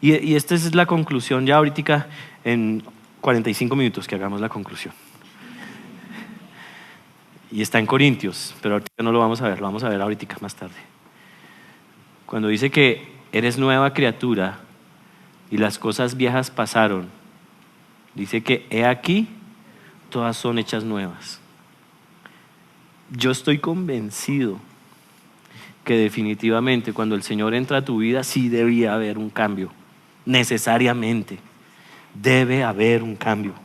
Y esta es la conclusión ya ahorita en 45 minutos que hagamos la conclusión. Y está en Corintios, pero ahorita no lo vamos a ver, lo vamos a ver ahorita más tarde. Cuando dice que eres nueva criatura y las cosas viejas pasaron, dice que he aquí, todas son hechas nuevas. Yo estoy convencido que definitivamente cuando el Señor entra a tu vida sí debía haber un cambio. Necesariamente debe haber un cambio.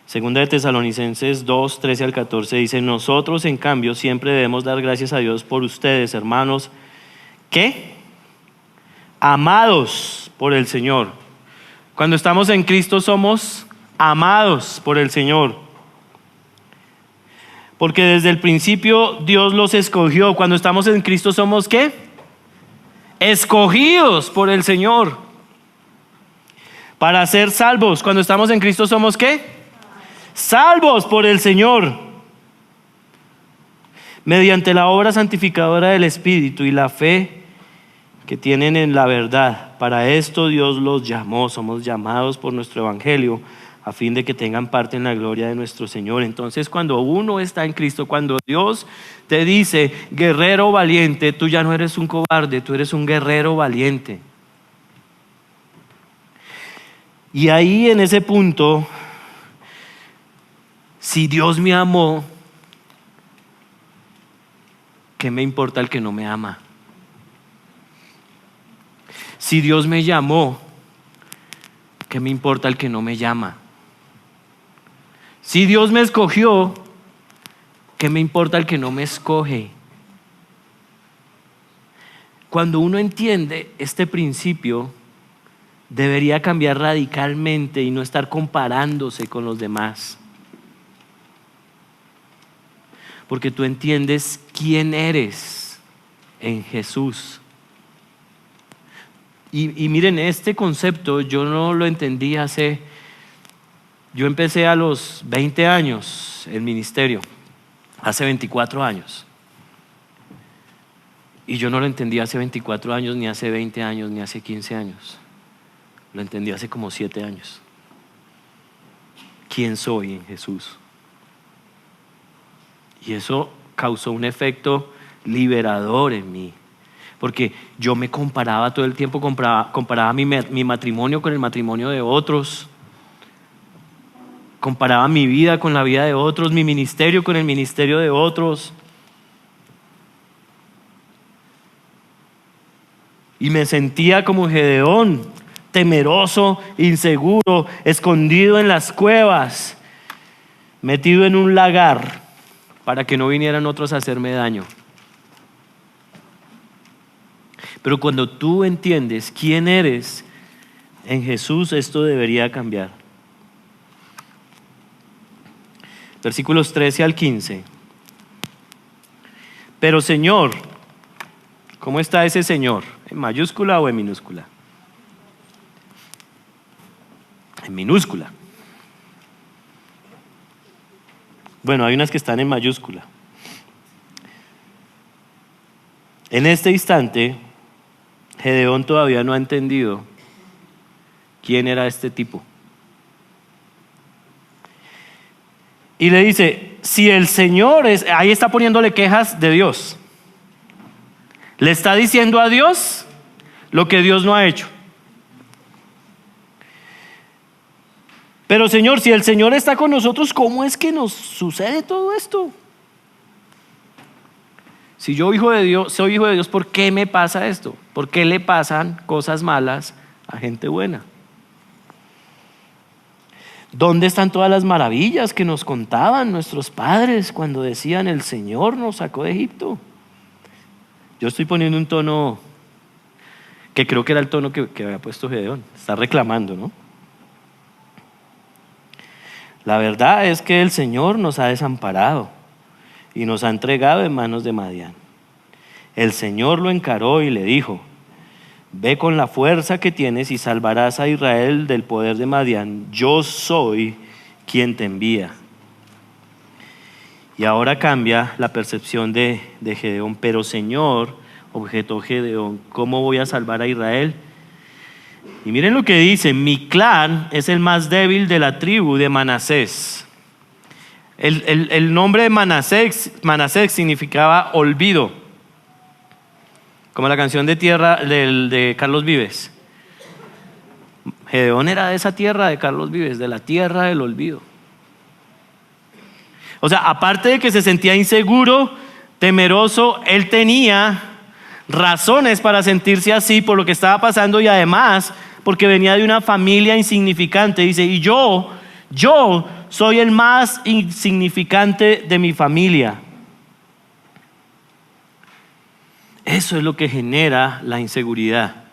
Segunda de Tesalonicenses 2, 13 al 14 dice: nosotros en cambio siempre debemos dar gracias a Dios por ustedes, hermanos, ¿qué? Amados por el Señor. Cuando estamos en Cristo somos amados por el Señor. Porque desde el principio Dios los escogió. Cuando estamos en Cristo somos ¿qué? Escogidos por el Señor para ser salvos. Cuando estamos en Cristo somos ¿qué? Salvos por el Señor, mediante la obra santificadora del Espíritu y la fe que tienen en la verdad. Para esto Dios los llamó. Somos llamados por nuestro evangelio a fin de que tengan parte en la gloria de nuestro Señor. Entonces, cuando uno está en Cristo, cuando Dios te dice guerrero valiente, tú ya no eres un cobarde, tú eres un guerrero valiente. Y ahí en ese punto, si Dios me amó, ¿qué me importa el que no me ama? Si Dios me llamó, ¿qué me importa el que no me llama? Si Dios me escogió, ¿qué me importa el que no me escoge? Cuando uno entiende este principio, debería cambiar radicalmente y no estar comparándose con los demás. Porque tú entiendes quién eres en Jesús. Y miren, este concepto yo no lo entendí yo empecé a los 20 años el ministerio, hace 24 años. Y yo no lo entendí hace 24 años, ni hace 20 años, ni hace 15 años. Lo entendí hace como 7 años. ¿Quién soy en Jesús? Y eso causó un efecto liberador en mí. Porque yo me comparaba todo el tiempo, comparaba mi matrimonio con el matrimonio de otros. Comparaba mi vida con la vida de otros, mi ministerio con el ministerio de otros. Y me sentía como Gedeón, temeroso, inseguro, escondido en las cuevas, metido en un lagar para que no vinieran otros a hacerme daño. Pero cuando tú entiendes quién eres en Jesús, esto debería cambiar. Versículos 13 al 15. Pero Señor, ¿cómo está ese Señor? ¿En mayúscula o en minúscula? En minúscula. Bueno, hay unas que están en mayúscula. En este instante, Gedeón todavía no ha entendido quién era este tipo. Y le dice, si el Señor es, ahí está poniéndole quejas de Dios. Le está diciendo a Dios lo que Dios no ha hecho. Pero Señor, si el Señor está con nosotros, ¿cómo es que nos sucede todo esto? Si yo soy hijo de Dios, ¿por qué me pasa esto? ¿Por qué le pasan cosas malas a gente buena? ¿Dónde están todas las maravillas que nos contaban nuestros padres cuando decían el Señor nos sacó de Egipto? Yo estoy poniendo un tono que creo que era el tono que había puesto Gedeón. Está reclamando, ¿no? La verdad es que el Señor nos ha desamparado y nos ha entregado en manos de Madián. El Señor lo encaró y le dijo, ve con la fuerza que tienes y salvarás a Israel del poder de Madián. Yo soy quien te envía. Y ahora cambia la percepción de Gedeón. Pero Señor, objetó Gedeón, ¿cómo voy a salvar a Israel? Y miren lo que dice, mi clan es el más débil de la tribu de Manasés. El nombre de Manasés significaba olvido, como la canción de tierra de Carlos Vives. Gedeón era de esa tierra de Carlos Vives, de la tierra del olvido. O sea, aparte de que se sentía inseguro, temeroso, él tenía razones para sentirse así por lo que estaba pasando y además porque venía de una familia insignificante. Dice, y yo soy el más insignificante de mi familia. Eso es lo que genera la inseguridad,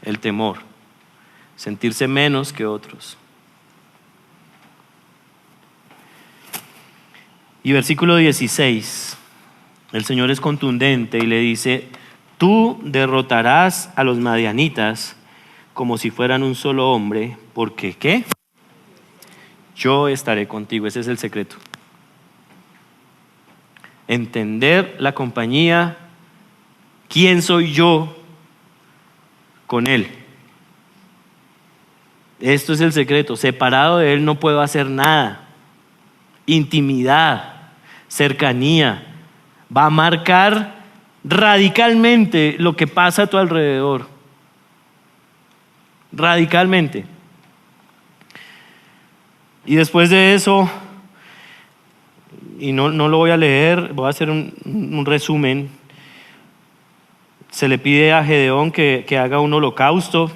el temor, sentirse menos que otros. Y versículo 16, el Señor es contundente y le dice, tú derrotarás a los madianitas como si fueran un solo hombre, porque ¿qué? Yo estaré contigo. Ese es el secreto. Entender la compañía, quién soy yo con Él. Esto es el secreto. Separado de Él no puedo hacer nada. Intimidad, cercanía, va a marcar radicalmente lo que pasa a tu alrededor. Radicalmente. Y después de eso, y no lo voy a leer, voy a hacer un resumen. Se le pide a Gedeón que haga un holocausto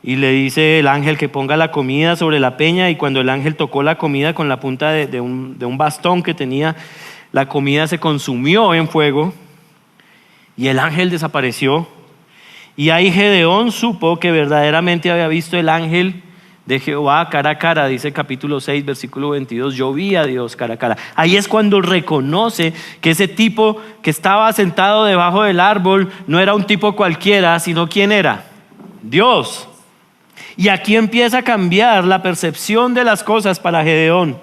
y le dice el ángel que ponga la comida sobre la peña, y cuando el ángel tocó la comida con la punta de un bastón que tenía, la comida se consumió en fuego y el ángel desapareció. Y ahí Gedeón supo que verdaderamente había visto el ángel de Jehová cara a cara, dice capítulo 6, versículo 22, yo vi a Dios cara a cara. Ahí es cuando reconoce que ese tipo que estaba sentado debajo del árbol no era un tipo cualquiera, sino ¿quién era? Dios. Y aquí empieza a cambiar la percepción de las cosas para Gedeón.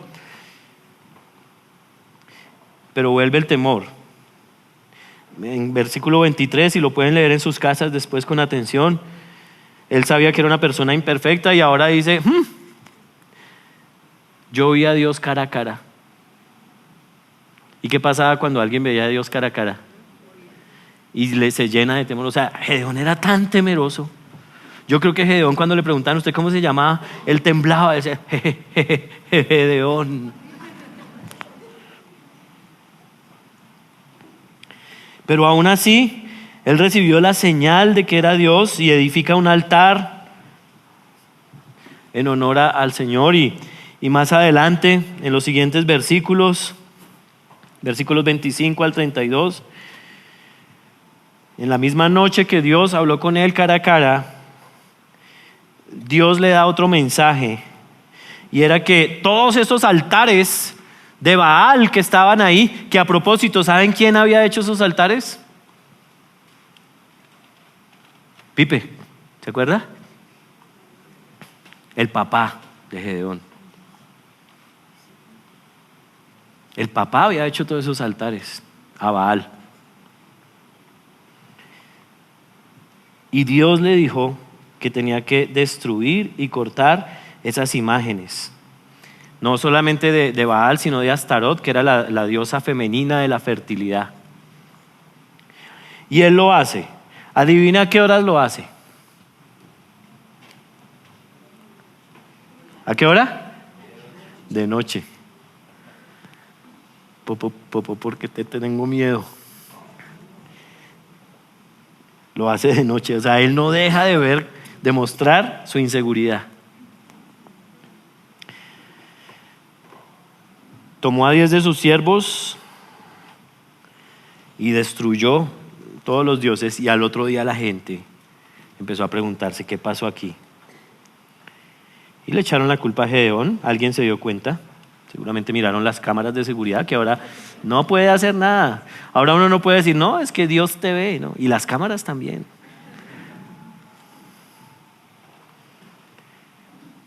Pero vuelve el temor. En versículo 23, y lo pueden leer en sus casas después con atención, él sabía que era una persona imperfecta y ahora dice, yo vi a Dios cara a cara. ¿Y qué pasaba cuando alguien veía a Dios cara a cara? Y se llena de temor. O sea, Gedeón era tan temeroso. Yo creo que Gedeón, cuando le preguntaban, ¿usted cómo se llamaba? Él temblaba, decía, Gedeón. Pero aún así, él recibió la señal de que era Dios y edifica un altar en honor al Señor. Y más adelante, en los siguientes versículos 25 al 32, en la misma noche que Dios habló con él cara a cara, Dios le da otro mensaje, y era que todos esos altares de Baal que estaban ahí, que a propósito, ¿saben quién había hecho esos altares? Pipe, ¿se acuerda? El papá de Gedeón. El papá había hecho todos esos altares a Baal. Y Dios le dijo que tenía que destruir y cortar esas imágenes. No solamente de Baal, sino de Astarot, que era la diosa femenina de la fertilidad. Y él lo hace. Adivina a qué horas lo hace. ¿A qué hora? De noche. Porque te tengo miedo. Lo hace de noche. O sea, él no deja de mostrar su inseguridad. Tomó a 10 de sus siervos y destruyó todos los dioses, y al otro día la gente empezó a preguntarse qué pasó aquí. Y le echaron la culpa a Gedeón. Alguien se dio cuenta. Seguramente miraron las cámaras de seguridad, que ahora no puede hacer nada. Ahora uno no puede decir, no, es que Dios te ve, ¿no? Y las cámaras también.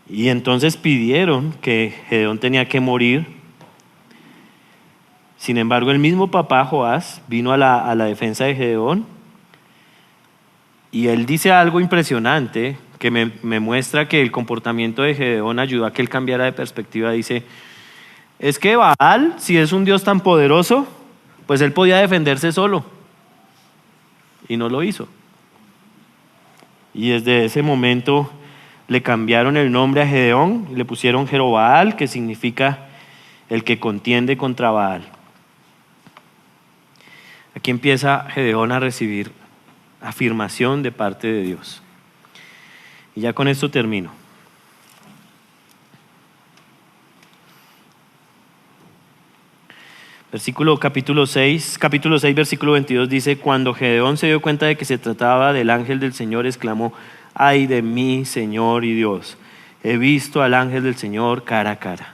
Y entonces pidieron que Gedeón tenía que morir. Sin embargo, el mismo papá, Joás, vino a la defensa de Gedeón, y él dice algo impresionante que me muestra que el comportamiento de Gedeón ayudó a que él cambiara de perspectiva. Dice, es que Baal, si es un Dios tan poderoso, pues él podía defenderse solo, y no lo hizo. Y desde ese momento le cambiaron el nombre a Gedeón y le pusieron Jerobaal, que significa el que contiende contra Baal. Aquí empieza Gedeón a recibir afirmación de parte de Dios. Y ya con esto termino. Capítulo 6, versículo 22 dice, cuando Gedeón se dio cuenta de que se trataba del ángel del Señor, exclamó, ay de mí, Señor y Dios, he visto al ángel del Señor cara a cara.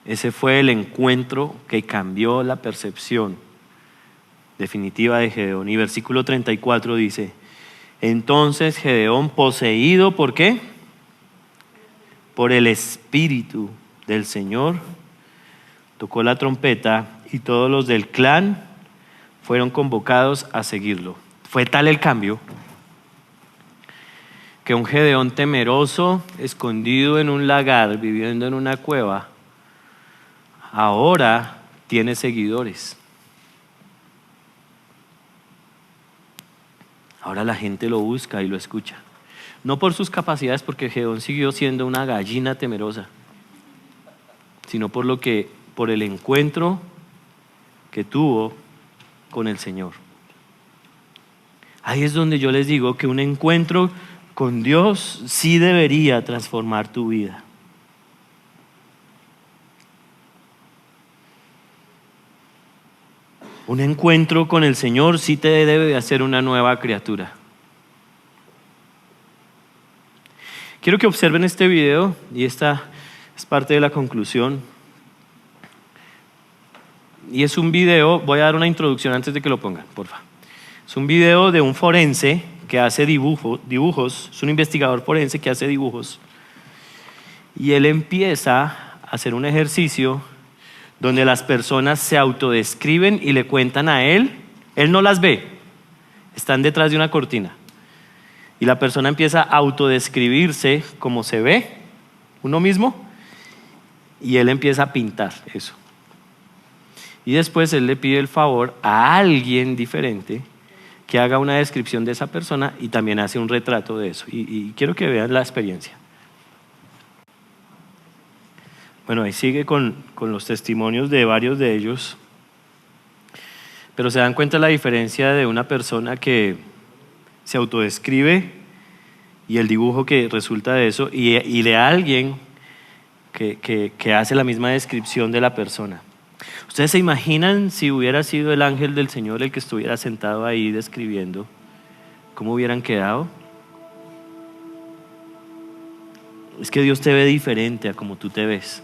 Ese fue el encuentro que cambió la percepción definitiva de Gedeón. Y versículo 34 dice, entonces Gedeón, poseído, ¿por qué? Por el Espíritu del Señor, tocó la trompeta y todos los del clan fueron convocados a seguirlo. Fue tal el cambio que un Gedeón temeroso, escondido en un lagar, viviendo en una cueva, ahora tiene seguidores. Ahora la gente lo busca y lo escucha. No por sus capacidades, porque Gedeón siguió siendo una gallina temerosa, sino por el encuentro que tuvo con el Señor. Ahí es donde yo les digo que un encuentro con Dios sí debería transformar tu vida. Un encuentro con el Señor sí te debe de hacer una nueva criatura. Quiero que observen este video, y esta es parte de la conclusión. Y es un video, voy a dar una introducción antes de que lo pongan, por favor. Es un video de un forense que hace dibujos, es un investigador forense que hace dibujos. Y él empieza a hacer un ejercicio donde las personas se autodescriben y le cuentan a él Él no las ve, están detrás de una cortina. Y la persona empieza a autodescribirse como se ve uno mismo y él empieza a pintar eso. Y después él le pide el favor a alguien diferente que haga una descripción de esa persona y también hace un retrato de eso. Y quiero que vean la experiencia. Bueno, ahí sigue con los testimonios de varios de ellos. Pero se dan cuenta la diferencia de una persona que se autodescribe y el dibujo que resulta de eso y de alguien que hace la misma descripción de la persona. ¿Ustedes se imaginan si hubiera sido el ángel del Señor el que estuviera sentado ahí describiendo? ¿Cómo hubieran quedado? Es que Dios te ve diferente a como tú te ves.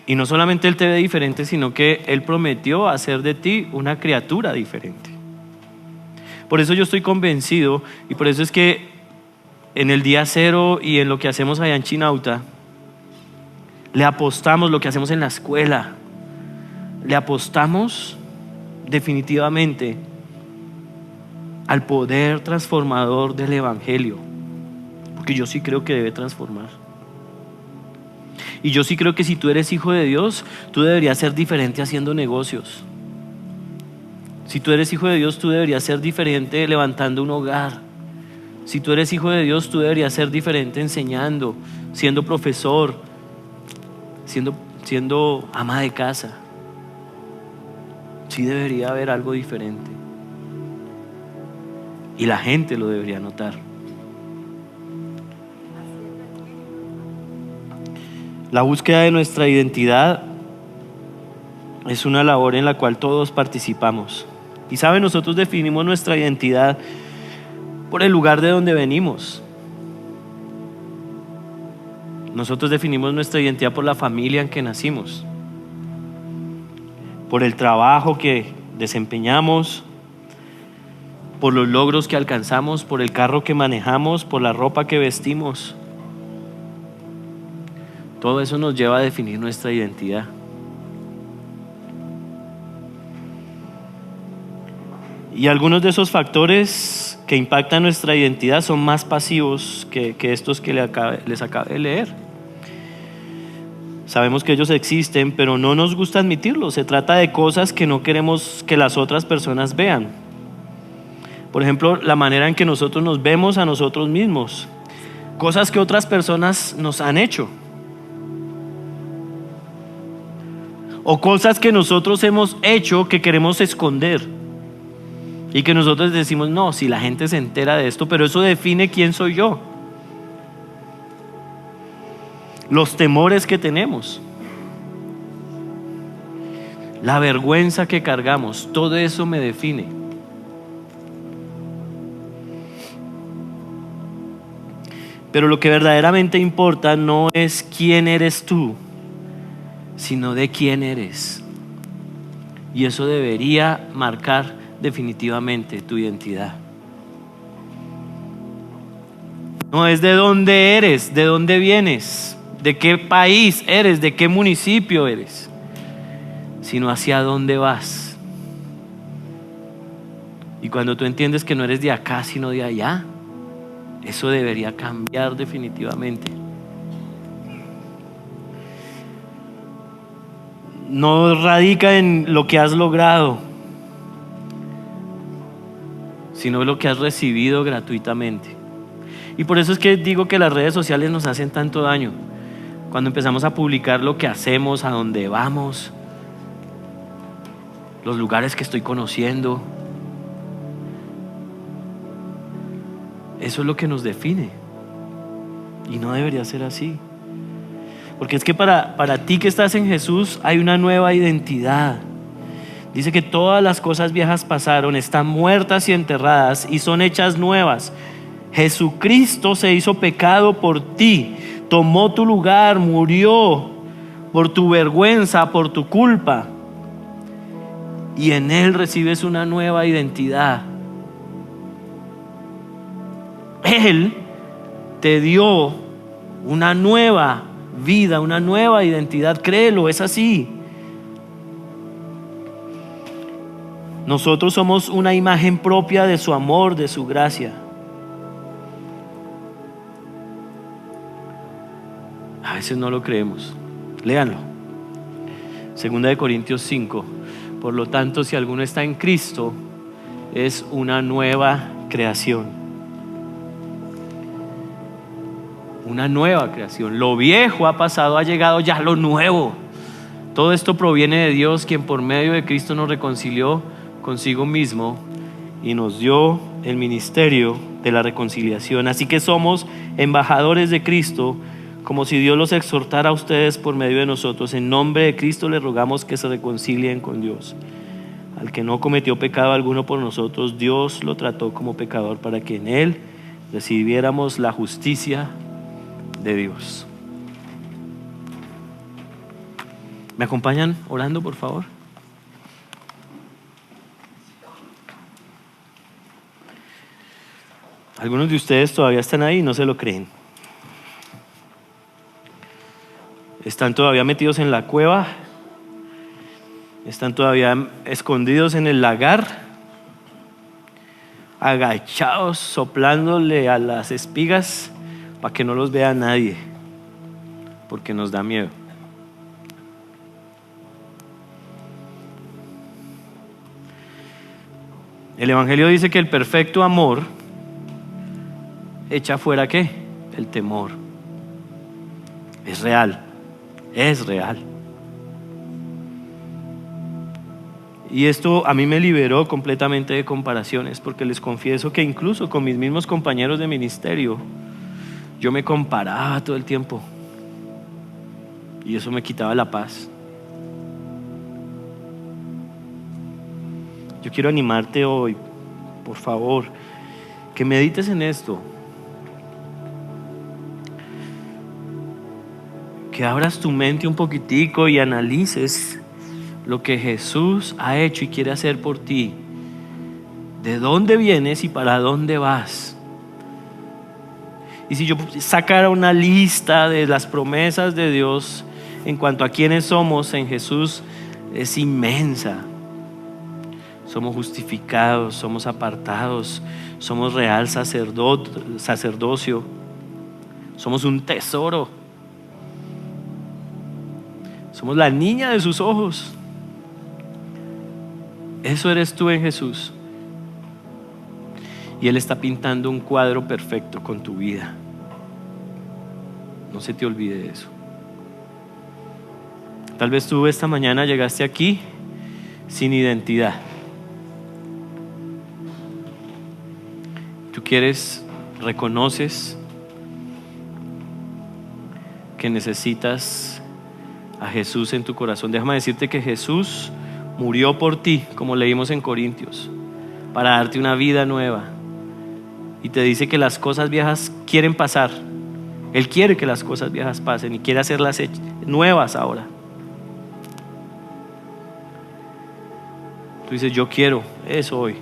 Y no solamente Él te ve diferente, sino que Él prometió hacer de ti una criatura diferente. Por eso yo estoy convencido y por eso es que en el día cero y en lo que hacemos allá en Chinauta, le apostamos, lo que hacemos en la escuela, le apostamos definitivamente al poder transformador del Evangelio, porque yo sí creo que debe transformar. Y yo sí creo que si tú eres hijo de Dios, tú deberías ser diferente haciendo negocios. Si tú eres hijo de Dios, tú deberías ser diferente levantando un hogar. Si tú eres hijo de Dios, tú deberías ser diferente enseñando, siendo profesor, siendo ama de casa. Sí debería haber algo diferente. Y la gente lo debería notar. La búsqueda de nuestra identidad es una labor en la cual todos participamos. Y saben, nosotros definimos nuestra identidad por el lugar de donde venimos. Nosotros definimos nuestra identidad por la familia en que nacimos, por el trabajo que desempeñamos, por los logros que alcanzamos, por el carro que manejamos, por la ropa que vestimos. Todo eso nos lleva a definir nuestra identidad. Y algunos de esos factores que impactan nuestra identidad son más pasivos que estos que les acabé de leer. Sabemos que ellos existen, pero no nos gusta admitirlo. Se trata de cosas que no queremos que las otras personas vean. Por ejemplo, la manera en que nosotros nos vemos a nosotros mismos. Cosas que otras personas nos han hecho. O cosas que nosotros hemos hecho que queremos esconder. Y que nosotros decimos, no, si la gente se entera de esto, pero eso define quién soy yo. Los temores que tenemos, la vergüenza que cargamos, todo eso me define. Pero lo que verdaderamente importa no es quién eres tú, sino de quién eres. Y eso debería marcar definitivamente tu identidad. No es de dónde eres, de dónde vienes, de qué país eres, de qué municipio eres, sino hacia dónde vas. Y cuando tú entiendes que no eres de acá, sino de allá, eso debería cambiar definitivamente. No radica en lo que has logrado, sino lo que has recibido gratuitamente. Y por eso es que digo que las redes sociales nos hacen tanto daño. Cuando empezamos a publicar lo que hacemos, a dónde vamos, los lugares que estoy conociendo, eso es lo que nos define. Y no debería ser así. Porque es que para ti que estás en Jesús hay una nueva identidad. Dice que todas las cosas viejas pasaron, están muertas y enterradas y son hechas nuevas. Jesucristo se hizo pecado por ti, tomó tu lugar, murió por tu vergüenza, por tu culpa. Y en Él recibes una nueva identidad. Él te dio una nueva vida, una nueva identidad. Créelo, es así. Nosotros somos una imagen propia de su amor, de su gracia. A veces no lo creemos. Léanlo. 2 Corintios 5. Por lo tanto, si alguno está en Cristo, es una nueva creación. Una nueva creación. Lo viejo ha pasado, ha llegado ya lo nuevo. Todo esto proviene de Dios, quien por medio de Cristo nos reconcilió consigo mismo y nos dio el ministerio de la reconciliación. Así que somos embajadores de Cristo, como si Dios los exhortara a ustedes por medio de nosotros. En nombre de Cristo les rogamos que se reconcilien con Dios. Al que no cometió pecado alguno por nosotros, Dios lo trató como pecador para que en él recibiéramos la justicia de Dios. ¿Me acompañan orando, por favor? Algunos de ustedes todavía están ahí y no se lo creen. Están todavía metidos en la cueva. Están todavía escondidos en el lagar, agachados, soplándole a las espigas para que no los vea nadie, porque nos da miedo. El Evangelio dice que el perfecto amor echa fuera ¿qué? El temor. Es real, es real. Y esto a mí me liberó completamente de comparaciones, porque les confieso que incluso con mis mismos compañeros de ministerio, yo me comparaba todo el tiempo. Y eso me quitaba la paz. Yo quiero animarte hoy, por favor, que medites en esto. Que abras tu mente un poquitico y analices lo que Jesús ha hecho y quiere hacer por ti. ¿De dónde vienes y para dónde vas? Y si yo sacara una lista de las promesas de Dios en cuanto a quiénes somos en Jesús, es inmensa. Somos justificados, somos apartados, somos real sacerdocio, somos un tesoro, somos la niña de sus ojos. Eso eres tú en Jesús. Y Él está pintando un cuadro perfecto con tu vida. No se te olvide de eso. Tal vez tú esta mañana llegaste aquí sin identidad. Tú reconoces que necesitas a Jesús en tu corazón. Déjame decirte que Jesús murió por ti, como leímos en Corintios, para darte una vida nueva. Y te dice que las cosas viejas quieren pasar. Él quiere que las cosas viejas pasen y quiere hacerlas nuevas ahora. Tú dices, yo quiero eso hoy.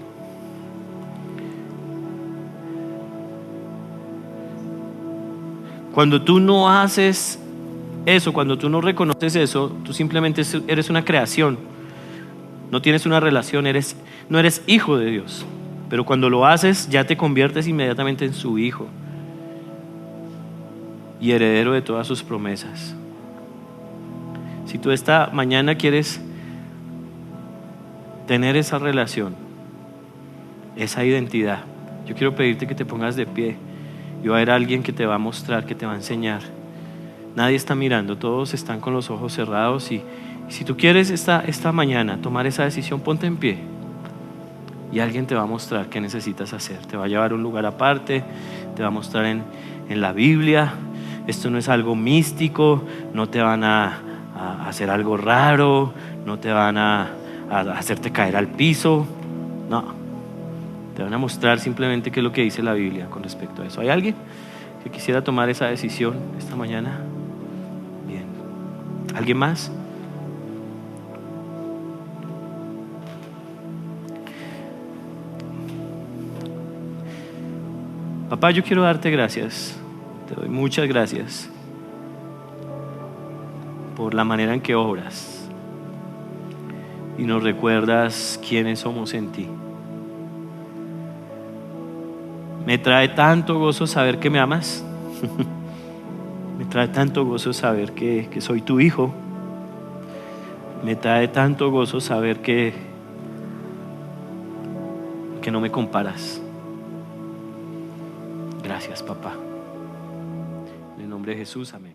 Cuando tú no haces eso, cuando tú no reconoces eso, tú simplemente eres una creación. No tienes una relación, no eres hijo de Dios. Pero cuando lo haces, ya te conviertes inmediatamente en su hijo y heredero de todas sus promesas. Si tú esta mañana quieres tener esa relación, esa identidad, yo quiero pedirte que te pongas de pie. Y va a haber alguien que te va a mostrar, que te va a enseñar. Nadie está mirando, todos están con los ojos cerrados. Y si tú quieres esta mañana tomar esa decisión, ponte en pie. Y alguien te va a mostrar qué necesitas hacer. Te va a llevar a un lugar aparte, te va a mostrar en la Biblia. Esto no es algo místico, no te van a hacer algo raro, no te van a hacerte caer al piso. No. Te van a mostrar simplemente qué es lo que dice la Biblia con respecto a eso. ¿Hay alguien que quisiera tomar esa decisión esta mañana? Bien. ¿Alguien más? Papá, yo quiero darte gracias. Te doy muchas gracias por la manera en que obras. y nos recuerdas quiénes somos en ti. Me trae tanto gozo saber que me amas. Me trae tanto gozo saber que soy tu hijo. Me trae tanto gozo saber que no me comparas. Gracias, papá. En el nombre de Jesús, amén.